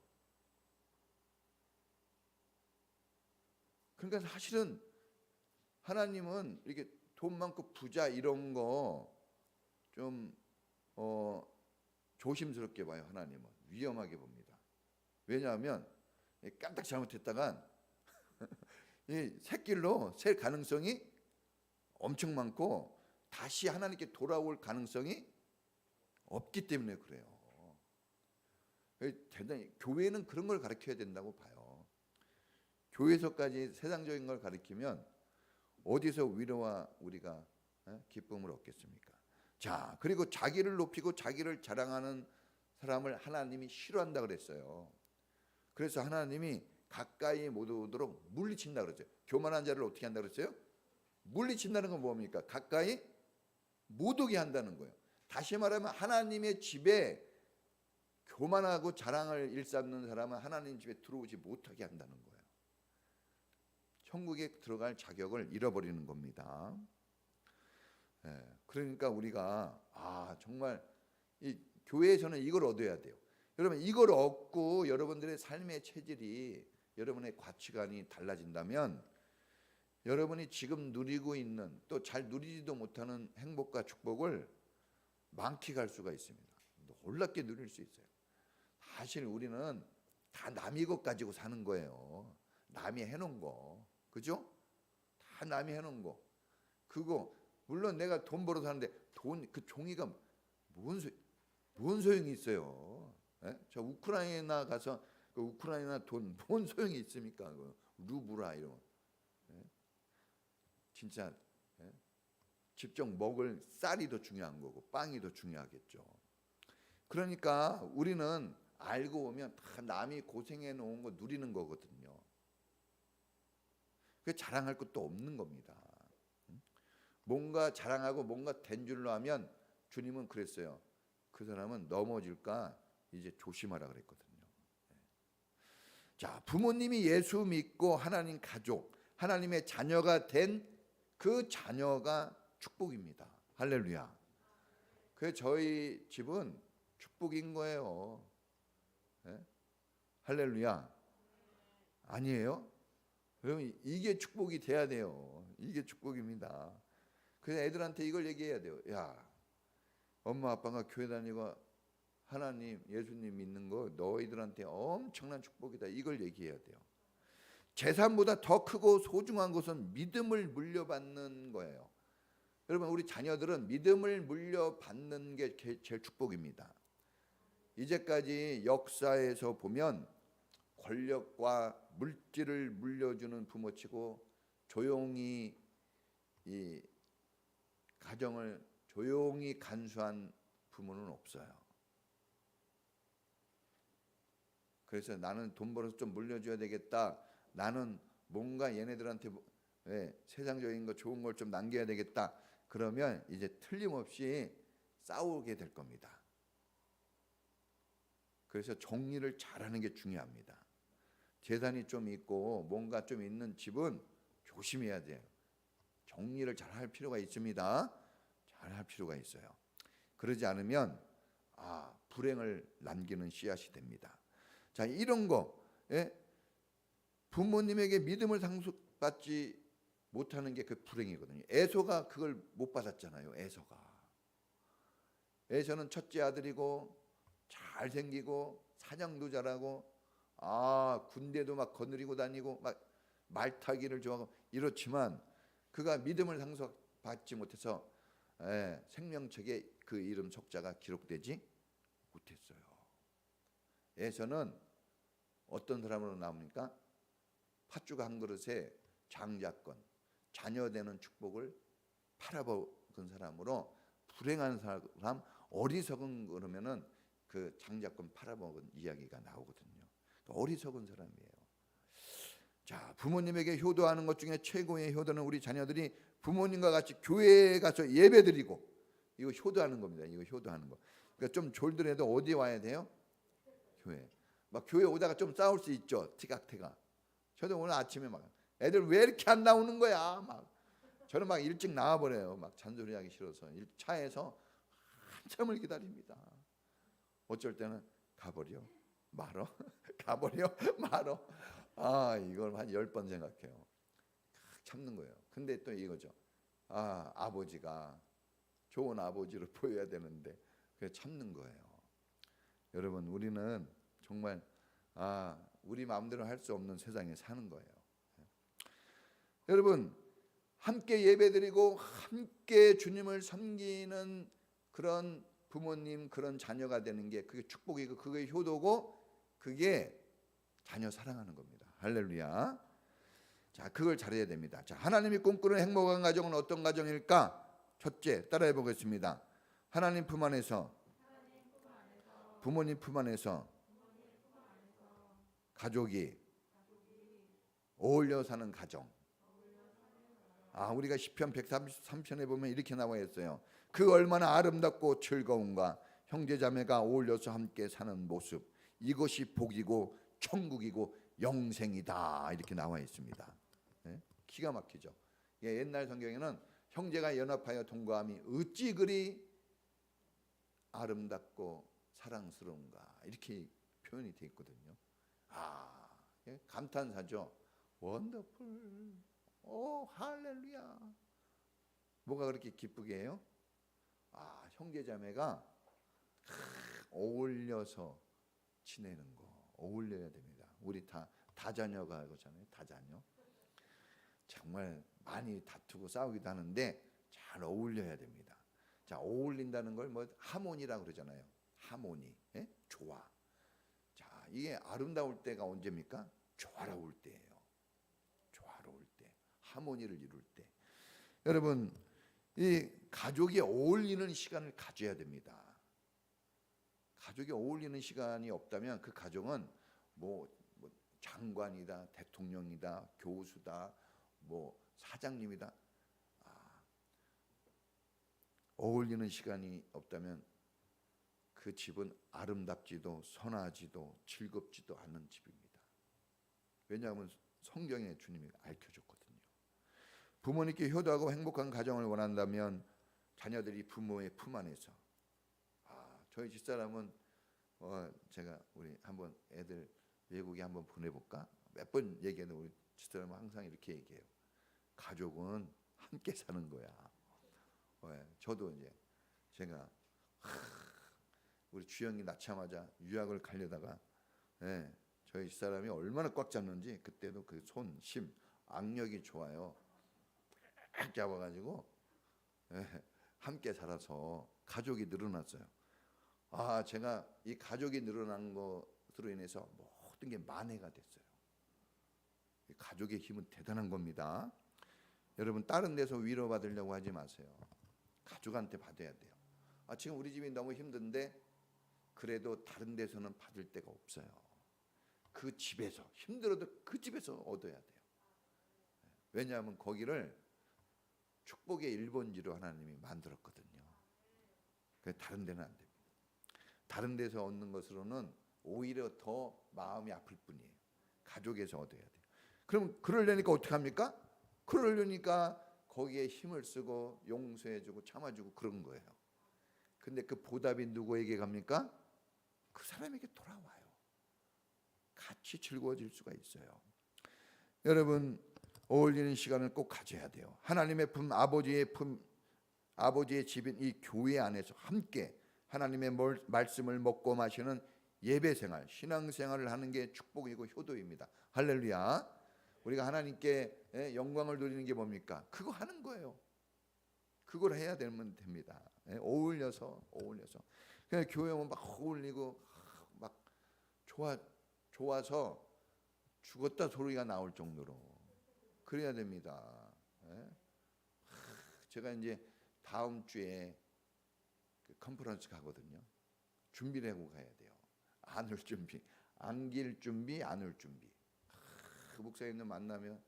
S2: 그러니까 사실은 하나님은 이렇게 돈 많고 부자 이런 거 좀 조심스럽게 봐요. 하나님은 위험하게 봅니다. 왜냐하면 깜딱 잘못했다간 이 새길로 셀 가능성이 엄청 많고 다시 하나님께 돌아올 가능성이 없기 때문에 그래요. 대단히 교회는 그런 걸 가르쳐야 된다고 봐요. 교회에서까지 세상적인 걸 가르치면 어디서 위로와 우리가 기쁨을 얻겠습니까? 자, 그리고 자기를 높이고 자기를 자랑하는 사람을 하나님이 싫어한다 그랬어요. 그래서 하나님이 가까이 못 오도록 물리친다 그랬어요. 교만한 자를 어떻게 한다 그랬어요? 물리친다는 건 뭡니까? 가까이 못 오게 한다는 거예요. 다시 말하면 하나님의 집에 교만하고 자랑을 일삼는 사람은 하나님 집에 들어오지 못하게 한다는 거예요. 천국에 들어갈 자격을 잃어버리는 겁니다. 그러니까 우리가 정말 이 교회에서는 이걸 얻어야 돼요. 여러분, 이걸 얻고 여러분들의 삶의 체질이, 여러분의 가치관이 달라진다면 여러분이 지금 누리고 있는, 또 잘 누리지도 못하는 행복과 축복을 만끽할 수가 있습니다. 놀랍게 누릴 수 있어요. 사실 우리는 다 남의 것 가지고 사는 거예요. 남이 해놓은 거, 그죠? 다 남이 해놓은 거. 그거 물론 내가 돈 벌어 사는데 그 종이가 뭔 소용이 있어요? 저 우크라이나 가서 그 우크라이나 돈 뭔 소용이 있습니까? 그 루브라 이런 거. 진짜 직접 먹을 쌀이 더 중요한 거고 빵이 더 중요하겠죠. 그러니까 우리는 알고 보면 다 남이 고생해 놓은 거 누리는 거거든요. 그 자랑할 것도 없는 겁니다. 뭔가 자랑하고 뭔가 된 줄로 하면 주님은 그랬어요. 그 사람은 넘어질까 이제 조심하라 그랬거든요. 자, 부모님이 예수 믿고 하나님 가족, 하나님의 자녀가 된 그 자녀가 축복입니다. 할렐루야. 그 저희 집은 축복인 거예요. 할렐루야. 아니에요? 그럼 이게 축복이 돼야 돼요. 이게 축복입니다. 그래서 애들한테 이걸 얘기해야 돼요. 야, 엄마 아빠가 교회 다니고 하나님, 예수님 믿는 거 너희들한테 엄청난 축복이다. 이걸 얘기해야 돼요. 재산보다 더 크고 소중한 것은 믿음을 물려받는 거예요. 여러분, 우리 자녀들은 믿음을 물려받는 게 제일 축복입니다. 이제까지 역사에서 보면 권력과 물질을 물려주는 부모치고 조용히 이 가정을 조용히 간수한 부모는 없어요. 그래서 나는 돈 벌어서 좀 물려줘야 되겠다. 나는 뭔가 얘네들한테 세상적인 거 좋은 걸 좀 남겨야 되겠다. 그러면 이제 틀림없이 싸우게 될 겁니다. 그래서 정리를 잘하는 게 중요합니다. 재산이 좀 있고 뭔가 좀 있는 집은 조심해야 돼요. 정리를 잘 할 필요가 있습니다. 잘 할 필요가 있어요. 그러지 않으면 불행을 남기는 씨앗이 됩니다. 자, 이런 거, 예? 부모님에게 믿음을 상속받지 못하는 게 그 불행이거든요. 에서가 그걸 못 받았잖아요. 에서는 첫째 아들이고 잘생기고 사냥도 잘하고 군대도 막 거느리고 다니고 막 말타기를 좋아하고 이렇지만 그가 믿음을 상속받지 못해서 생명책에 그 이름 석자가 기록되지 못했어요. 에서는 어떤 사람으로 나옵니까? 팥죽 한 그릇에 장자권, 자녀 되는 축복을 팔아먹은 사람으로 불행한 사람, 어리석은 그러면은 그 장자권 팔아먹은 이야기가 나오거든요. 어리석은 사람이에요. 자, 부모님에게 효도하는 것 중에 최고의 효도는 우리 자녀들이 부모님과 같이 교회에 가서 예배드리고, 이거 효도하는 겁니다. 이거 효도하는 거. 그러니까 좀 졸더라도 어디 와야 돼요? 교회. 막 교회 오다가 좀 싸울 수 있죠. 티각태각. 저도 오늘 아침에 막 애들 왜 이렇게 안 나오는 거야? 막 저는 막 일찍 나와버려요. 막 잔소리하기 싫어서 차에서 한참을 기다립니다. 어쩔 때는 가버려 말어 가버려 말어. 이걸 한 10번 생각해요. 참는 거예요. 근데 또 이거죠. 아버지가 좋은 아버지로 보여야 되는데 그게 참는 거예요. 여러분, 우리는 정말 우리 마음대로 할 수 없는 세상에 사는 거예요. 여러분, 함께 예배드리고 함께 주님을 섬기는 그런 부모님, 그런 자녀가 되는 게 그게 축복이고 그게 효도고 그게 자녀 사랑하는 겁니다. 할렐루야. 자, 그걸 잘해야 됩니다. 자, 하나님이 꿈꾸는 행복한 가정은 어떤 가정일까? 첫째, 따라해 보겠습니다. 하나님 품 안에서, 부모님 품 안에서 가족이 어울려 사는 가정. 우리가 시편 133편에 보면 이렇게 나와 있어요. 그 얼마나 아름답고 즐거운가. 형제자매가 어울려서 함께 사는 모습. 이것이 복이고 천국이고 영생이다. 이렇게 나와 있습니다. 네? 기가 막히죠. 옛날 성경에는 형제가 연합하여 동거함이 어찌 그리 아름답고 사랑스러운가 이렇게 표현이 되어 있거든요. 감탄사죠. 원더풀. 할렐루야. 뭐가 그렇게 기쁘게 해요? 형제자매가 어울려서 지내는 거. 어울려야 됩니다. 우리 다 다자녀가 그러잖아요. 다자녀. 정말 많이 다투고 싸우기도 하는데 잘 어울려야 됩니다. 자, 어울린다는 걸 뭐 하모니라고 그러잖아요. 하모니. 조화. 자, 이게 아름다울 때가 언제입니까? 조화로울 때예요. 조화로울 때. 하모니를 이룰 때. 여러분, 이 가족이 어울리는 시간을 가져야 됩니다. 가족이 어울리는 시간이 없다면 그 가정은 뭐 장관이다, 대통령이다, 교수다, 뭐 사장님이다. 어울리는 시간이 없다면 그 집은 아름답지도 선하지도 즐겁지도 않은 집입니다. 왜냐하면 성경에 주님이 알려줬거든요. 부모님께 효도하고 행복한 가정을 원한다면 자녀들이 부모의 품 안에서. 저희 집사람은 제가 우리 한번 애들 외국에 한번 보내볼까? 몇 번 얘기해도 우리 집사람은 항상 이렇게 얘기해요. 가족은 함께 사는 거야. 저도 이제 제가 우리 주영이 낳자마자 유학을 가려다가 저희 집사람이 얼마나 꽉 잡는지 그때도 그 손, 심, 악력이 좋아요. 딱 잡아가지고 함께 살아서 가족이 늘어났어요. 제가 이 가족이 늘어난 것으로 인해서 모든 게 만회가 됐어요. 가족의 힘은 대단한 겁니다. 여러분, 다른 데서 위로받으려고 하지 마세요. 가족한테 받아야 돼요. 지금 우리 집이 너무 힘든데 그래도 다른 데서는 받을 데가 없어요. 그 집에서 힘들어도 그 집에서 얻어야 돼요. 왜냐하면 거기를 축복의 1번지로 하나님이 만들었거든요. 그래서 다른 데는 안 됩니다. 다른 데서 얻는 것으로는 오히려 더 마음이 아플 뿐이에요. 가족에서 얻어야 돼요. 그럼 그러려니까 어떻게 합니까? 그러려니까 거기에 힘을 쓰고 용서해주고 참아주고 그런 거예요. 근데 그 보답이 누구에게 갑니까? 그 사람에게 돌아와요. 같이 즐거워질 수가 있어요. 여러분, 어울리는 시간을 꼭 가져야 돼요. 하나님의 품, 아버지의 집인 이 교회 안에서 함께 하나님의 말씀을 먹고 마시는 예배 생활, 신앙 생활을 하는 게 축복이고 효도입니다. 할렐루야. 우리가 하나님께 영광을 돌리는 게 뭡니까? 그거 하는 거예요. 그걸 해야 되면 됩니다. 어울려서. 그냥 교회 오면 막 어울리고 막 좋아서 죽었다 소리가 나올 정도로 그래야 됩니다. 제가 이제 다음 주에 그 컨퍼런스 가거든요. 준비를 하고 가야 돼요. 안을 준비, 안길 준비, 안을 준비. 그 목사님들 만나면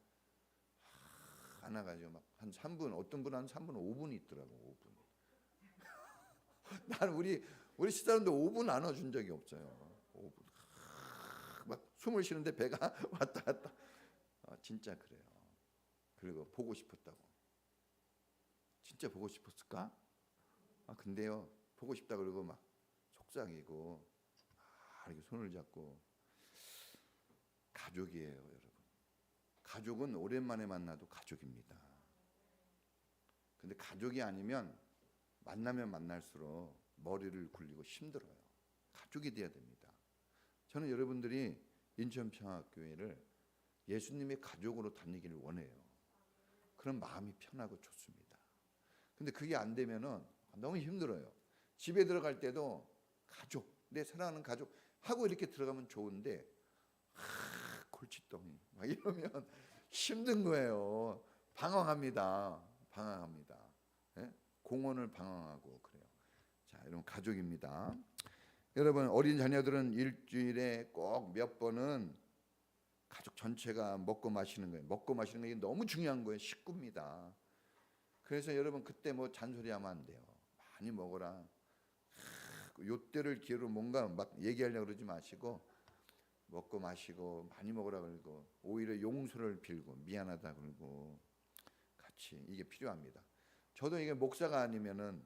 S2: 안아가지고 막 한 3분, 어떤 분은 한 3분, 5분 있더라고. 5분. 난 우리 시사람도 5분 안아준 적이 없어요. 5분. 막 숨을 쉬는데 배가 왔다 갔다. 진짜 그래요. 그리고 보고 싶었다고. 진짜 보고 싶었을까? 근데요, 보고 싶다 그러고 막 속상이고 이렇게 손을 잡고. 가족이에요, 여러분. 가족은 오랜만에 만나도 가족입니다. 근데 가족이 아니면 만나면 만날수록 머리를 굴리고 힘들어요. 가족이 돼야 됩니다. 저는 여러분들이 인천평화교회를 예수님의 가족으로 다니기를 원해요. 그런 마음이 편하고 좋습니다. 근데 그게 안 되면은 너무 힘들어요. 집에 들어갈 때도 가족, 내 사랑하는 가족 하고 이렇게 들어가면 좋은데 골칫덩이 막 이러면 힘든 거예요. 방황합니다. 예? 공원을 방황하고 그래요. 자, 여러분 가족입니다. 여러분 어린 자녀들은 일주일에 꼭 몇 번은 가족 전체가 먹고 마시는 거예요. 먹고 마시는 게 너무 중요한 거예요. 식구입니다. 그래서 여러분 그때 뭐 잔소리하면 안 돼요. 많이 먹어라. 요때를 기회로 뭔가 막 얘기하려고 그러지 마시고 먹고 마시고 많이 먹으라 그러고 오히려 용서를 빌고 미안하다 그러고 같이 이게 필요합니다. 저도 이게 목사가 아니면은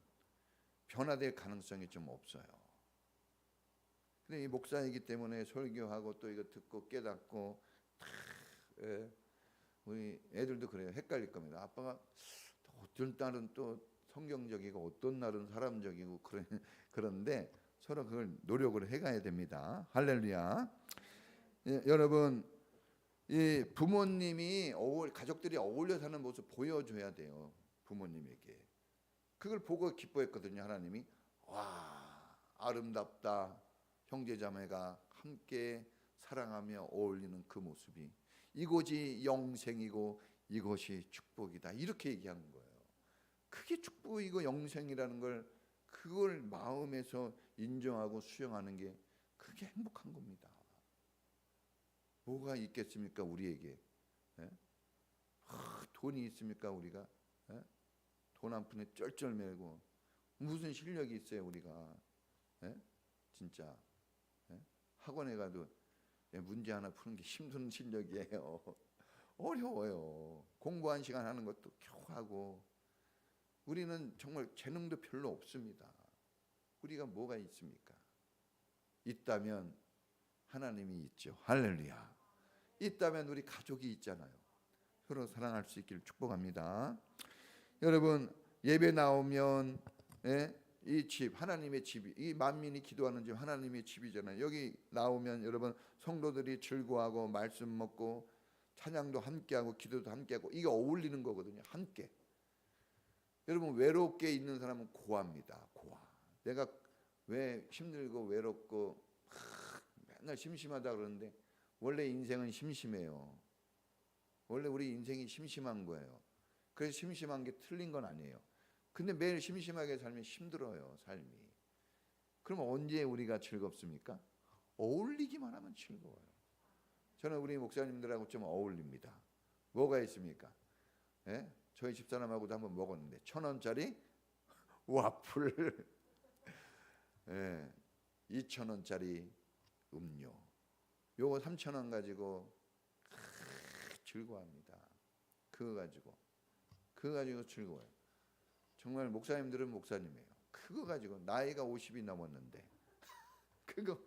S2: 변화될 가능성이 좀 없어요. 근데 이 목사이기 때문에 설교하고 또 이거 듣고 깨닫고 우리 애들도 그래요. 헷갈릴 겁니다. 아빠가 어떤 날은 또 성경적이고 어떤 날은 사람적이고 그런데 서로 그걸 노력을 해가야 됩니다. 할렐루야. 여러분 이 부모님이 가족들이 어울려 사는 모습 보여줘야 돼요. 부모님에게 그걸 보고 기뻐했거든요. 하나님이 와 아름답다. 형제자매가 함께 사랑하며 어울리는 그 모습이 이것이 영생이고 이것이 축복이다. 이렇게 얘기하는 거예요. 그게 축복이고 영생이라는 걸 그걸 마음에서 인정하고 수용하는 게 그게 행복한 겁니다. 뭐가 있겠습니까 우리에게? 돈이 있습니까 우리가? 돈 한 푼에 쩔쩔매고 무슨 실력이 있어요 우리가? 진짜 학원에 가도 문제 하나 푸는 게 힘든 실력이에요. 어려워요. 공부 한 시간 하는 것도 겨우 하고 우리는 정말 재능도 별로 없습니다. 우리가 뭐가 있습니까? 있다면 하나님이 있죠. 할렐루야. 있다면 우리 가족이 있잖아요. 서로 사랑할 수 있기를 축복합니다. 여러분 예배 나오면 이 집 하나님의 집이 이 만민이 기도하는 집 하나님의 집이잖아요. 여기 나오면 여러분 성도들이 즐거워하고 말씀 먹고 찬양도 함께하고 기도도 함께하고 이게 어울리는 거거든요. 함께. 여러분 외롭게 있는 사람은 고아입니다. 고아. 내가 왜 힘들고 외롭고 맨날 심심하다 그러는데 원래 인생은 심심해요. 원래 우리 인생이 심심한 거예요. 그래서 심심한 게 틀린 건 아니에요. 근데 매일 심심하게 살면 힘들어요. 삶이. 그럼 언제 우리가 즐겁습니까? 어울리기만 하면 즐거워요. 저는 우리 목사님들하고 좀 어울립니다. 뭐가 있습니까? 저희 집사람하고도 한번 먹었는데 1,000원짜리 와플 2,000원짜리 음료 요거 3,000원 가지고 즐거워합니다. 그거 가지고 그거 가지고 즐거워요. 정말 목사님들은 목사님이에요. 그거 가지고 나이가 50이 넘었는데 그거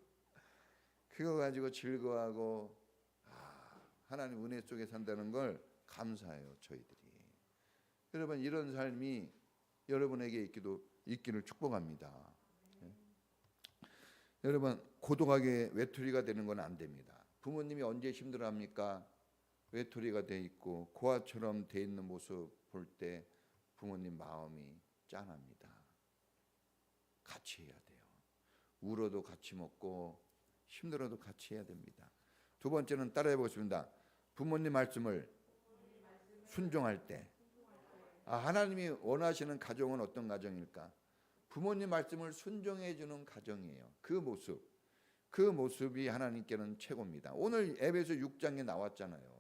S2: 가지고 즐거워하고 하나님 은혜 속에 산다는 걸 감사해요. 저희들이. 여러분 이런 삶이 여러분에게 있기를 축복합니다. 여러분 고독하게 외톨이가 되는 건 안 됩니다. 부모님이 언제 힘들어합니까? 외톨이가 돼 있고 고아처럼 돼 있는 모습 볼 때 부모님 마음이 짠합니다. 같이 해야 돼요. 울어도 같이 먹고 힘들어도 같이 해야 됩니다. 두 번째는 따라해 보겠습니다. 부모님 말씀을 순종할 때. 하나님이 원하시는 가정은 어떤 가정일까? 부모님 말씀을 순종해 주는 가정이에요. 그 모습이 하나님께는 최고입니다. 오늘 에베소 6장에 나왔잖아요.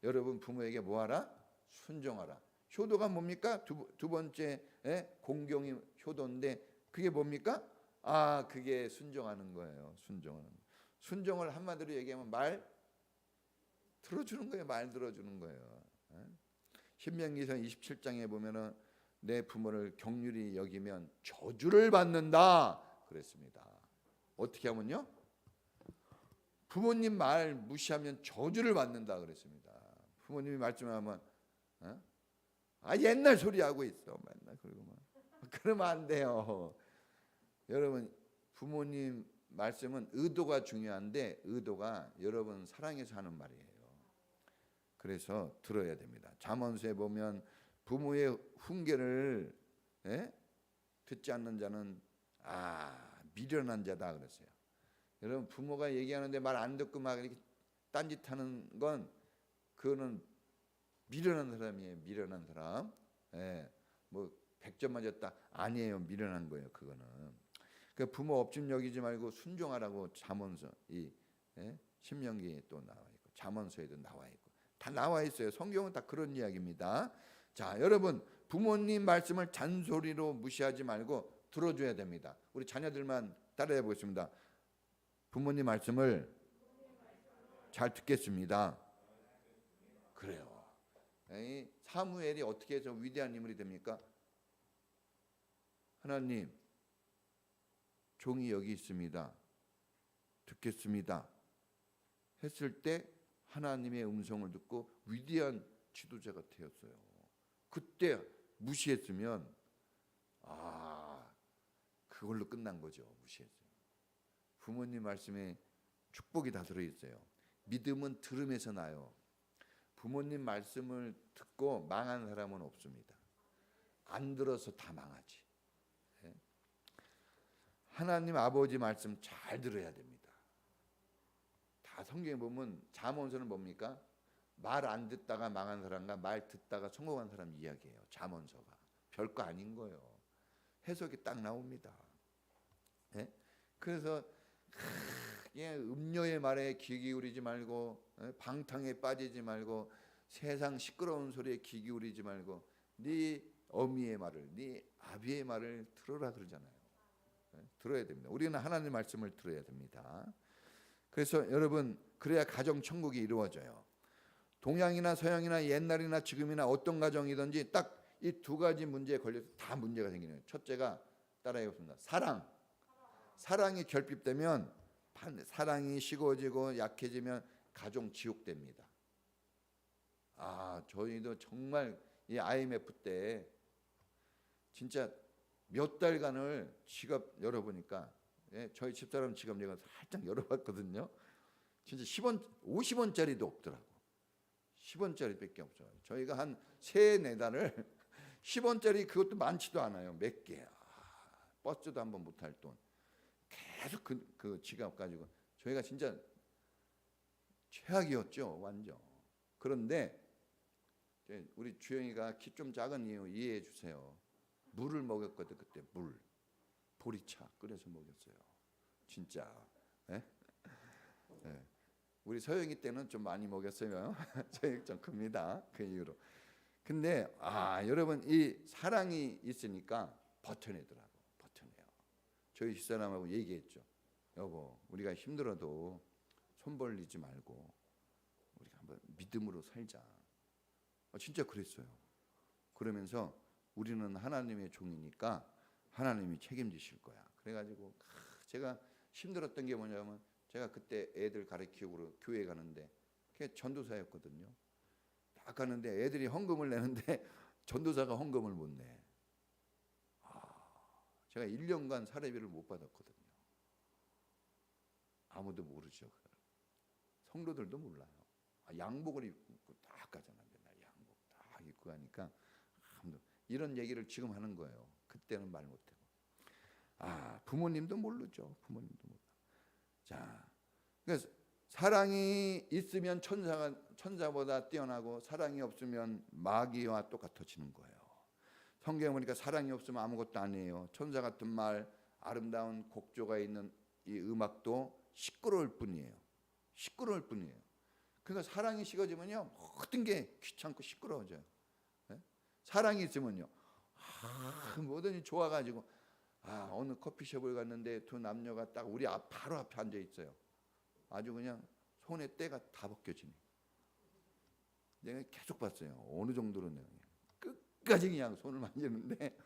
S2: 여러분 부모에게 뭐하라? 순종하라. 효도가 뭡니까? 두 번째 공경이 효도인데 그게 뭡니까? 그게 순종하는 거예요. 순종을 한마디로 얘기하면 말 들어주는 거예요. 말 들어주는 거예요. 신명기서 27장에 보면은 내 부모를 긍휼히 여기면 저주를 받는다 그랬습니다. 어떻게 하면요? 부모님 말 무시하면 저주를 받는다 그랬습니다. 부모님이 말씀하면 옛날 소리 하고 있어 맨날 그러고만 그러면 안 돼요. 여러분 부모님 말씀은 의도가 중요한데 의도가 여러분 사랑해서 하는 말이에요. 그래서 들어야 됩니다. 잠언서에 보면 부모의 훈계를 듣지 않는 자는 미련한 자다 그랬어요. 여러분 부모가 얘기하는데 말 안 듣고 막 이렇게 딴짓하는 건 그거는 미련한 사람이에요. 미련한 사람. 뭐 100점 맞았다 아니에요. 미련한 거예요. 그거는. 그 부모 업집 여기지 말고 순종하라고 잠언서 신명기에 또 나와 있고 잠언서에도 나와 있고 다 나와 있어요. 성경은 다 그런 이야기입니다. 자, 여러분 부모님 말씀을 잔소리로 무시하지 말고 들어줘야 됩니다. 우리 자녀들만 따라해 보겠습니다. 부모님 말씀을 잘 듣겠습니다. 그래요. 사무엘이 어떻게 해서 위대한 인물이 됩니까? 하나님, 종이 여기 있습니다. 듣겠습니다. 했을 때 하나님의 음성을 듣고 위대한 지도자가 되었어요. 그때 무시했으면 그걸로 끝난 거죠. 무시했어요. 부모님 말씀에 축복이 다 들어있어요. 믿음은 들음에서 나요. 부모님 말씀을 듣고 망한 사람은 없습니다. 안 들어서 다 망하지. 하나님 아버지 말씀 잘 들어야 됩니다. 다 성경에 보면 잠언서는 뭡니까? 말 안 듣다가 망한 사람과 말 듣다가 성공한 사람 이야기예요. 잠언서가 별거 아닌 거예요. 해석이 딱 나옵니다. 그래서 음료의 말에 귀 기울이지 말고 방탕에 빠지지 말고 세상 시끄러운 소리에 귀 기울이지 말고 네 어미의 말을 네 아비의 말을 들어라 그러잖아요. 들어야 됩니다. 우리는 하나님 말씀을 들어야 됩니다. 그래서 여러분 그래야 가정 천국이 이루어져요. 동양이나 서양이나 옛날이나 지금이나 어떤 가정이든지 딱 이 두 가지 문제에 걸려서 다 문제가 생기는 거예요. 첫째가 따라해보겠습니다. 사랑이 결핍되면 사랑이 식어지고 약해지면 가정 지옥됩니다. 저희도 정말 이 IMF 때 진짜 몇 달간을 지갑 열어보니까 저희 집사람 지갑 내가 살짝 열어봤거든요. 진짜 10원, 50원짜리도 없더라고. 10원짜리밖에 없어요. 저희가 한 3-4달을 10원짜리 그것도 많지도 않아요. 몇 개. 버스도 한번 못할 돈. 계속 그 지갑 가지고 저희가 진짜 최악이었죠. 완전. 그런데 우리 주영이가 키 좀 작은 이유 이해해 주세요. 물을 먹였거든. 그때 물. 보리차 끓여서 먹였어요. 진짜. 우리 서영이 때는 좀 많이 먹였어요. 저희 좀 큽니다. 그 이후로. 근데 여러분 이 사랑이 있으니까 버텨내더라고. 버텨내요. 저희 집사람하고 얘기했죠. 여보, 우리가 힘들어도 손 벌리지 말고 우리가 한번 믿음으로 살자. 진짜 그랬어요. 그러면서 우리는 하나님의 종이니까 하나님이 책임지실 거야. 그래가지고 제가 힘들었던 게 뭐냐면 제가 그때 애들 가르치고 교회 가는데 그게 전도사였거든요. 딱 가는데 애들이 헌금을 내는데 전도사가 헌금을 못 내. 제가 1년간 사례비를 못 받았거든요. 아무도 모르죠. 성도들도 몰라요. 양복을 입고 딱 가잖아. 맨날 양복 딱 입고 가니까 이런 얘기를 지금 하는 거예요. 그때는 말 못하고. 부모님도 모르죠. 부모님도 몰라. 자, 그래서 사랑이 있으면 천사보다 뛰어나고 사랑이 없으면 마귀와 똑같아지는 거예요. 성경에 보니까 사랑이 없으면 아무것도 아니에요. 천사 같은 말, 아름다운 곡조가 있는 이 음악도 시끄러울 뿐이에요. 시끄러울 뿐이에요. 그러니까 사랑이 식어지면요 모든 게 귀찮고 시끄러워져요. 네? 사랑이 있으면요 뭐든지 좋아가지고 어느 커피숍을 갔는데 두 남녀가 딱 우리 바로 앞에 앉아 있어요. 아주 그냥 손에 때가 다 벗겨지네. 내가 계속 봤어요. 어느 정도로는 끝까지 그냥 손을 만지는데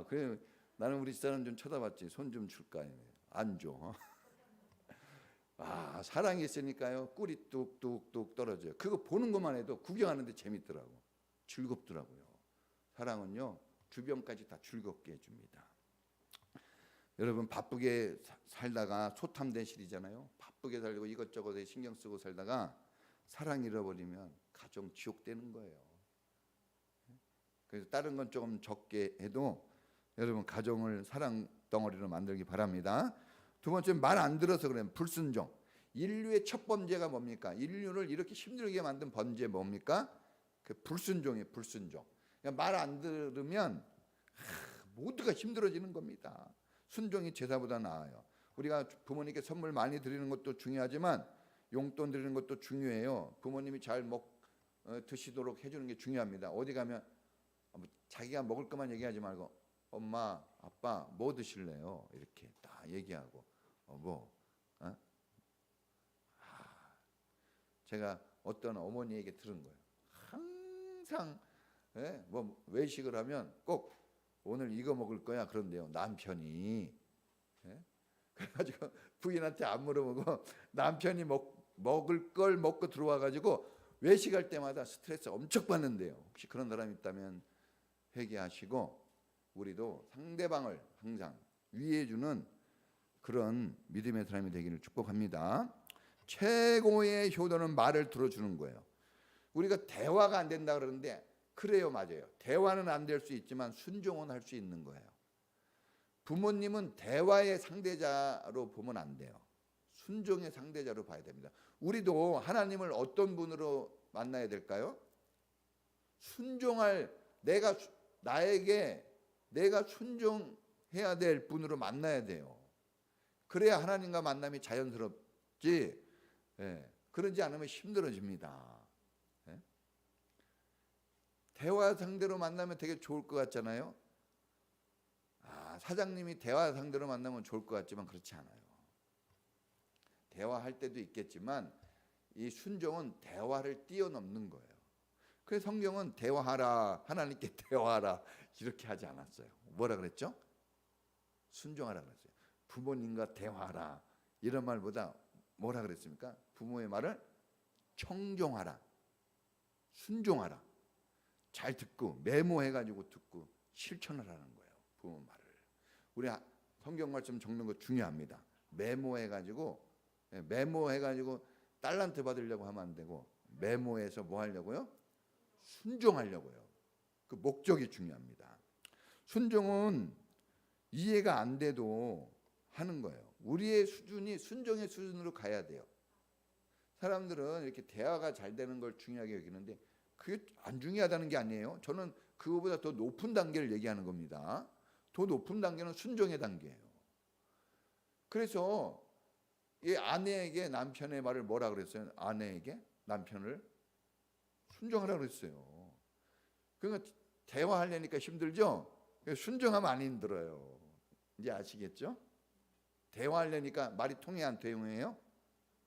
S2: 그래 나는 우리 집사람 좀 쳐다봤지. 손 좀 줄까? 안 줘. 사랑이 있으니까요 꿀이 뚝뚝뚝 떨어져요. 그거 보는 것만 해도 구경하는데 재밌더라고. 즐겁더라고요. 사랑은요 주변까지 다 즐겁게 해줍니다. 여러분 바쁘게 살다가 소탐대실이잖아요. 바쁘게 살고 이것저것에 신경 쓰고 살다가 사랑 잃어버리면 가정 지옥 되는 거예요. 그래서 다른 건 조금 적게 해도 여러분 가정을 사랑 덩어리로 만들기 바랍니다. 두 번째 말 안 들어서 그래요. 불순종. 인류의 첫 범죄가 뭡니까? 인류를 이렇게 힘들게 만든 범죄 뭡니까? 그 불순종이에요. 불순종. 말 안 들으면 모두가 힘들어지는 겁니다. 순종이 제사보다 나아요. 우리가 부모님께 선물 많이 드리는 것도 중요하지만 용돈 드리는 것도 중요해요. 부모님이 잘 드시도록 해주는 게 중요합니다. 어디 가면 자기가 먹을 것만 얘기하지 말고 엄마, 아빠 뭐 드실래요? 이렇게 딱 얘기하고 제가 어떤 어머니에게 들은 거예요. 항상 뭐 외식을 하면 꼭 오늘 이거 먹을 거야 그런데요 남편이 그래가지고 부인한테 안 물어보고 남편이 먹을 걸 먹고 들어와가지고 외식할 때마다 스트레스 엄청 받는데요. 혹시 그런 사람이 있다면 회개하시고 우리도 상대방을 항상 위해주는 그런 믿음의 사람이 되기를 축복합니다. 최고의 효도는 말을 들어주는 거예요. 우리가 대화가 안 된다 그러는데 그래요, 맞아요. 대화는 안 될 수 있지만 순종은 할 수 있는 거예요. 부모님은 대화의 상대자로 보면 안 돼요. 순종의 상대자로 봐야 됩니다. 우리도 하나님을 어떤 분으로 만나야 될까요? 순종할 내가 순종해야 될 분으로 만나야 돼요. 그래야 하나님과 만남이 자연스럽지. 그러지 않으면 힘들어집니다. 대화 상대로 만나면 되게 좋을 것 같잖아요. 사장님이 대화 상대로 만나면 좋을 것 같지만 그렇지 않아요. 대화할 때도 있겠지만 이 순종은 대화를 뛰어넘는 거예요. 그래서 성경은 대화하라, 하나님께 대화하라 이렇게 하지 않았어요. 뭐라 그랬죠? 순종하라 그랬어요. 부모님과 대화하라 이런 말보다 뭐라 그랬습니까? 부모의 말을 청종하라, 순종하라. 잘 듣고 메모해가지고 듣고 실천을 하는 거예요. 부모 말을. 우리 성경 말씀 적는 거 중요합니다. 메모해가지고 달란트 받으려고 하면 안 되고 메모해서 뭐 하려고요? 순종하려고요. 그 목적이 중요합니다. 순종은 이해가 안 돼도 하는 거예요. 우리의 수준이 순종의 수준으로 가야 돼요. 사람들은 이렇게 대화가 잘 되는 걸 중요하게 여기는데 그게 안 중요하다는 게 아니에요. 저는 그거보다 더 높은 단계를 얘기하는 겁니다. 더 높은 단계는 순종의 단계예요. 그래서 이 아내에게 남편의 말을 뭐라 그랬어요? 아내에게 남편을 순종하라 그랬어요. 그러니까 대화하려니까 힘들죠? 순종하면 안 힘들어요. 이제 아시겠죠? 대화하려니까 말이 통해 안 통해요?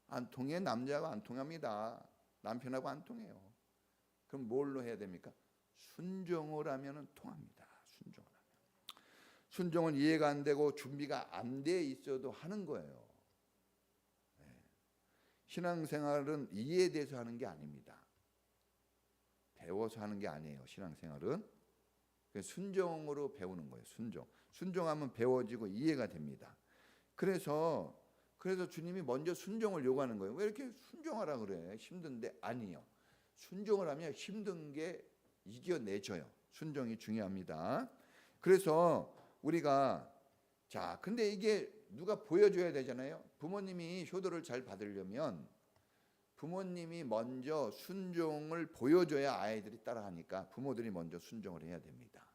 S2: 안 통해. 남자가 안 통합니다. 남편하고 안 통해요. 그럼 뭘로 해야 됩니까? 순종을 하면은 통합니다. 순종을 하면. 순종은 이해가 안 되고 준비가 안 돼 있어도 하는 거예요. 신앙생활은 이해돼서 하는 게 아닙니다. 배워서 하는 게 아니에요. 신앙생활은 순종으로 배우는 거예요. 순종하면 배워지고 이해가 됩니다. 그래서 주님이 먼저 순종을 요구하는 거예요. 왜 이렇게 순종하라 그래? 힘든데. 아니요. 순종을 하면 힘든 게 이겨내져요. 순종이 중요합니다. 그래서 우리가 근데 이게 누가 보여줘야 되잖아요. 부모님이 효도를 잘 받으려면 부모님이 먼저 순종을 보여줘야 아이들이 따라하니까 부모들이 먼저 순종을 해야 됩니다.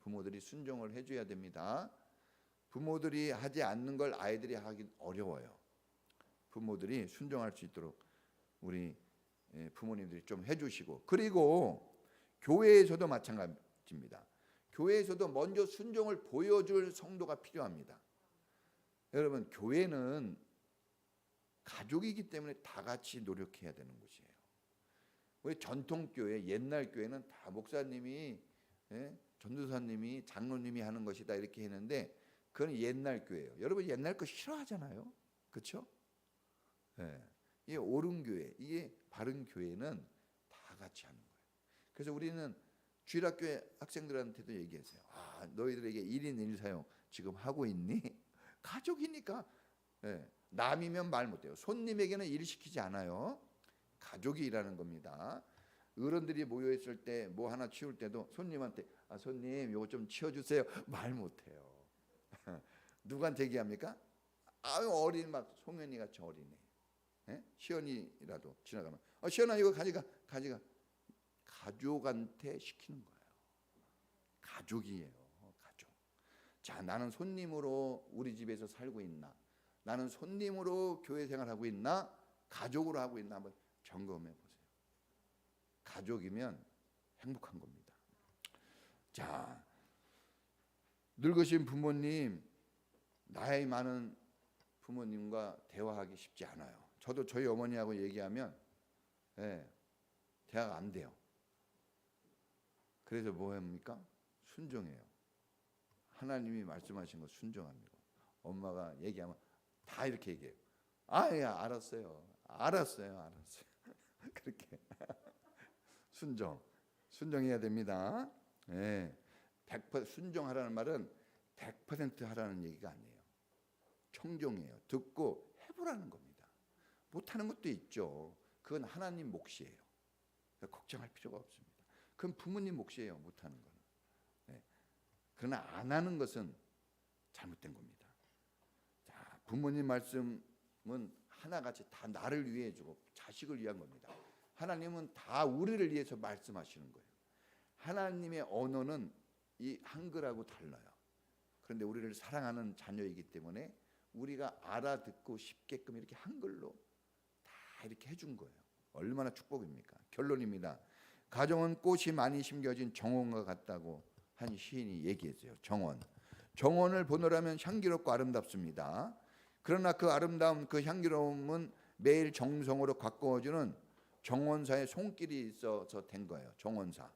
S2: 부모들이 순종을 해줘야 됩니다. 부모들이 하지 않는 걸 아이들이 하기 어려워요. 부모들이 순종할 수 있도록 우리 부모님들이 좀 해주시고, 그리고 교회에서도 마찬가지입니다. 교회에서도 먼저 순종을 보여줄 성도가 필요합니다. 여러분, 교회는 가족이기 때문에 다 같이 노력해야 되는 곳이에요. 우리 전통교회, 옛날 교회는 다 목사님이, 전도사님이, 장로님이 하는 것이다 이렇게 했는데 그건 옛날 교회예요. 여러분 옛날 거 싫어하잖아요. 그렇죠? 이게 옳은 교회, 이게 바른 교회는 다 같이 하는 거예요. 그래서 우리는 주일학교의 학생들한테도 얘기했어요. 너희들에게 1인 1사용 지금 하고 있니? 가족이니까. 남이면 말 못해요. 손님에게는 일 시키지 않아요. 가족이 일하는 겁니다. 어른들이 모여 있을 때 뭐 하나 치울 때도 손님한테 손님 이거 좀 치워주세요. 말 못해요. 누구한테 얘기합니까? 어린 막 송현이 같이 어린애, 시연이라도 지나가면 시연아 이거 가져가. 가족한테 시키는 거예요. 가족이에요. 가족. 나는 손님으로 우리 집에서 살고 있나? 나는 손님으로 교회 생활하고 있나? 가족으로 하고 있나? 한번 점검해 보세요. 가족이면 행복한 겁니다. 늙으신 부모님, 나이 많은 부모님과 대화하기 쉽지 않아요. 저도 저희 어머니하고 얘기하면 대화가 안 돼요. 그래서 뭐 합니까? 순종해요. 하나님이 말씀하신 거 순종합니다. 엄마가 얘기하면 다 이렇게 얘기해요. 예, 알았어요. 그렇게 순종해야 됩니다. 100% 순종하라는 말은 100% 하라는 얘기가 아니에요. 청종이에요. 듣고 해보라는 겁니다. 못하는 것도 있죠. 그건 하나님 몫이에요. 걱정할 필요가 없습니다. 그건 부모님 몫이에요. 못하는 거는. 그러나 안 하는 것은 잘못된 겁니다. 부모님 말씀은 하나같이 다 나를 위해 주고 자식을 위한 겁니다. 하나님은 다 우리를 위해서 말씀하시는 거예요. 하나님의 언어는 이 한글하고 달라요. 그런데 우리를 사랑하는 자녀이기 때문에 우리가 알아듣고 쉽게끔 이렇게 한글로 다 이렇게 해준 거예요. 얼마나 축복입니까? 결론입니다. 가정은 꽃이 많이 심겨진 정원과 같다고 한 시인이 얘기했어요. 정원을 보느라면 향기롭고 아름답습니다. 그러나 그 아름다움, 그 향기로움은 매일 정성으로 가꾸어주는 정원사의 손길이 있어서 된 거예요. 정원사.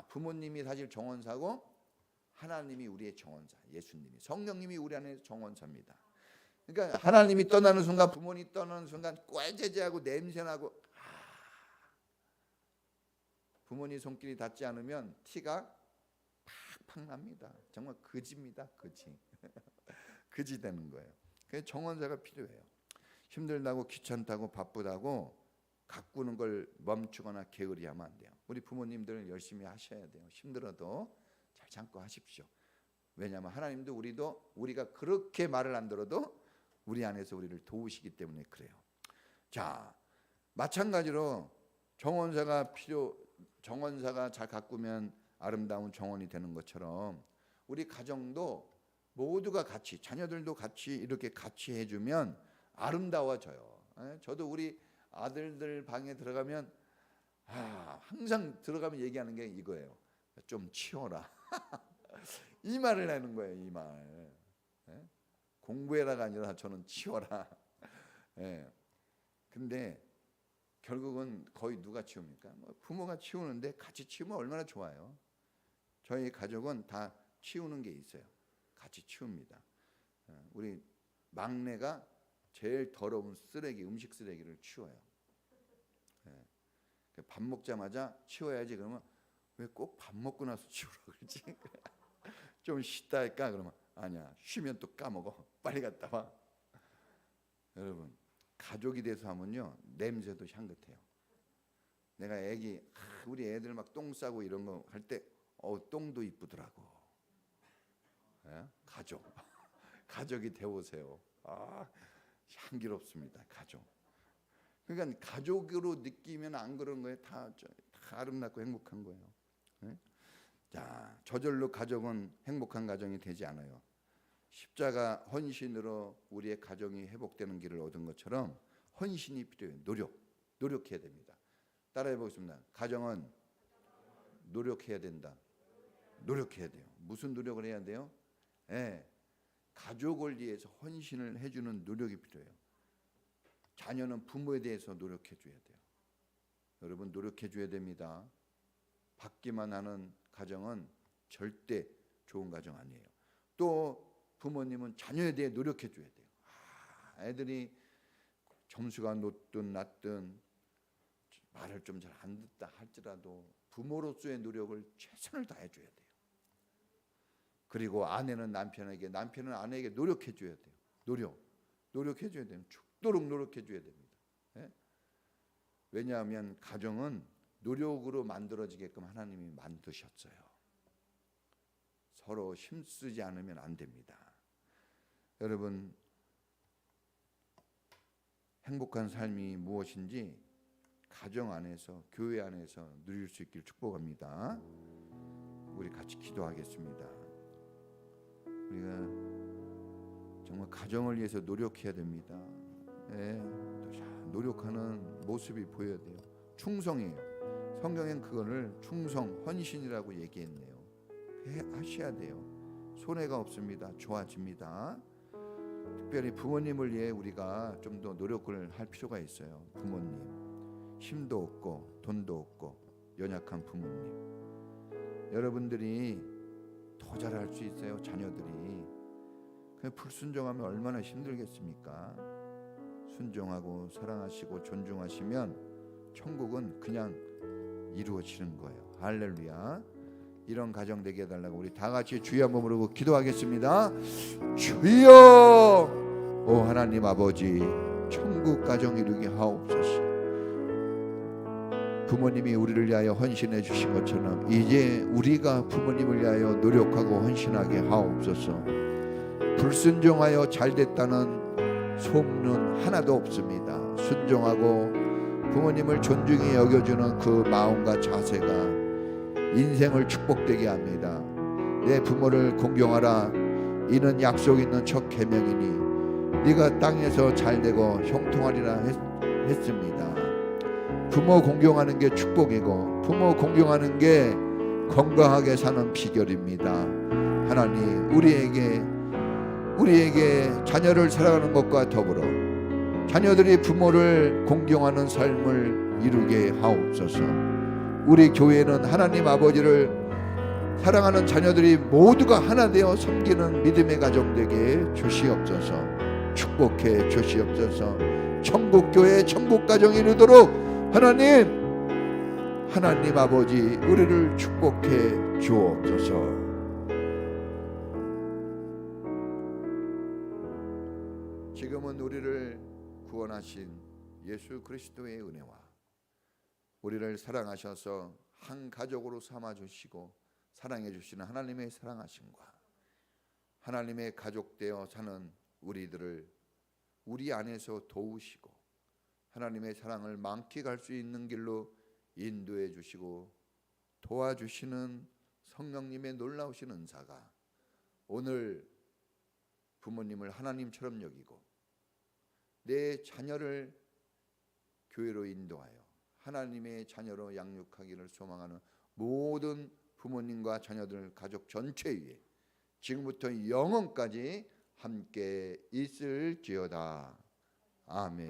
S2: 부모님이 사실 정원사고 하나님이 우리의 정원사, 예수님이, 성령님이 우리 안에 정원사입니다. 그러니까 하나님이 떠나는 순간, 부모님이 떠나는 순간 꾀재재하고 냄새나고 부모님 손길이 닿지 않으면 티가 팍팍 납니다. 정말 거지입니다. 거지 되는 거예요. 그래서 정원사가 필요해요. 힘들다고 귀찮다고 바쁘다고 가꾸는 걸 멈추거나 게으리하면 안 돼요. 우리 부모님들은 열심히 하셔야 돼요. 힘들어도 잘 참고 하십시오. 왜냐하면 하나님도 우리가 그렇게 말을 안 들어도 우리 안에서 우리를 도우시기 때문에 그래요. 마찬가지로 정원사가 잘 가꾸면 아름다운 정원이 되는 것처럼 우리 가정도 모두가 같이, 자녀들도 같이 이렇게 같이 해주면 아름다워져요. 저도 우리 아들들 방에 들어가면 항상 들어가면 얘기하는 게 이거예요. 좀 치워라. 이 말을 하는 거예요. 이 말. 공부해라가 아니라 저는 치워라. 근데 결국은 거의 누가 치웁니까? 뭐 부모가 치우는데 같이 치우면 얼마나 좋아요. 저희 가족은 다 치우는 게 있어요. 같이 치웁니다. 우리 막내가 제일 더러운 쓰레기, 음식 쓰레기를 치워요. 밥 먹자마자 치워야지. 그러면 왜 꼭 밥 먹고 나서 치우라고 그러지? 좀 쉬다 할까? 그러면 아니야, 쉬면 또 까먹어. 빨리 갔다 와. 여러분, 가족이 돼서 하면요, 냄새도 향긋해요. 내가 우리 애들 막 똥 싸고 이런 거 할 때 똥도 이쁘더라고. 가족이 되오세요. 향기롭습니다. 가족. 그러니까 가족으로 느끼면 안 그런 거예요. 다 아름답고 행복한 거예요. 자, 저절로 가족은 행복한 가정이 되지 않아요. 십자가 헌신으로 우리의 가정이 회복되는 길을 얻은 것처럼 헌신이 필요해요. 노력해야 됩니다. 따라해 보겠습니다. 가정은 노력해야 된다. 노력해야 돼요. 무슨 노력을 해야 돼요? 가족을 위해서 헌신을 해주는 노력이 필요해요. 자녀는 부모에 대해서 노력해 줘야 돼요. 여러분, 노력해 줘야 됩니다. 받기만 하는 가정은 절대 좋은 가정 아니에요. 또 부모님은 자녀에 대해 노력해 줘야 돼요. 애들이 점수가 높든 낮든 말을 좀 잘 안 듣다 할지라도 부모로서의 노력을 최선을 다해 줘야 돼요. 그리고 아내는 남편에게, 남편은 아내에게 노력해 줘야 돼요. 노력해 줘야 돼요. 죽도록 노력해 줘야 됩니다. 왜냐하면 가정은 노력으로 만들어지게끔 하나님이 만드셨어요. 서로 힘쓰지 않으면 안 됩니다. 여러분, 행복한 삶이 무엇인지 가정 안에서, 교회 안에서 누릴 수 있길 축복합니다. 우리 같이 기도하겠습니다. 우리가 정말 가정을 위해서 노력해야 됩니다. 노력하는 모습이 보여야 돼요. 충성이에요. 성경엔 그거를 충성, 헌신이라고 얘기했네요. 하셔야 돼요. 손해가 없습니다. 좋아집니다. 특별히 부모님을 위해 우리가 좀 더 노력을 할 필요가 있어요. 부모님, 힘도 없고 돈도 없고 연약한 부모님, 여러분들이 더 잘할 수 있어요. 자녀들이 그냥 불순종하면 얼마나 힘들겠습니까? 순종하고 사랑하시고 존중하시면 천국은 그냥 이루어지는 거예요. 할렐루야. 이런 가정 되게 해달라고 우리 다 같이 주여 한번 부르고 기도하겠습니다. 주여, 오 하나님 아버지, 천국 가정 이루게 하옵소서. 부모님이 우리를 위하여 헌신해 주신 것처럼 이제 우리가 부모님을 위하여 노력하고 헌신하게 하옵소서. 불순종하여 잘됐다는 소문은 하나도 없습니다. 순종하고 부모님을 존중히 여겨주는 그 마음과 자세가 인생을 축복되게 합니다. 내 부모를 공경하라. 이는 약속 있는 첫 계명이니 네가 땅에서 잘되고 형통하리라 했습니다. 부모 공경하는 게 축복이고 부모 공경하는 게 건강하게 사는 비결입니다. 하나님, 우리에게 자녀를 사랑하는 것과 더불어 자녀들이 부모를 공경하는 삶을 이루게 하옵소서. 우리 교회는 하나님 아버지를 사랑하는 자녀들이 모두가 하나 되어 섬기는 믿음의 가정 되게 주시옵소서. 축복해 주시옵소서. 천국교회 천국가정이 이루도록 하나님 아버지 우리를 축복해 주옵소서. 지금은 우리를 구원하신 예수 그리스도의 은혜와 우리를 사랑하셔서 한 가족으로 삼아주시고 사랑해 주시는 하나님의 사랑하심과 하나님의 가족 되어 사는 우리들을 우리 안에서 도우시고 하나님의 사랑을 만끽할 수 있는 길로 인도해 주시고 도와주시는 성령님의 놀라우신 은사가 오늘 부모님을 하나님처럼 여기고 내 자녀를 교회로 인도하여 하나님의 자녀로 양육하기를 소망하는 모든 부모님과 자녀들 가족 전체 위에 지금부터 영원까지 함께 있을지어다. 아멘.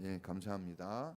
S2: 예, 감사합니다.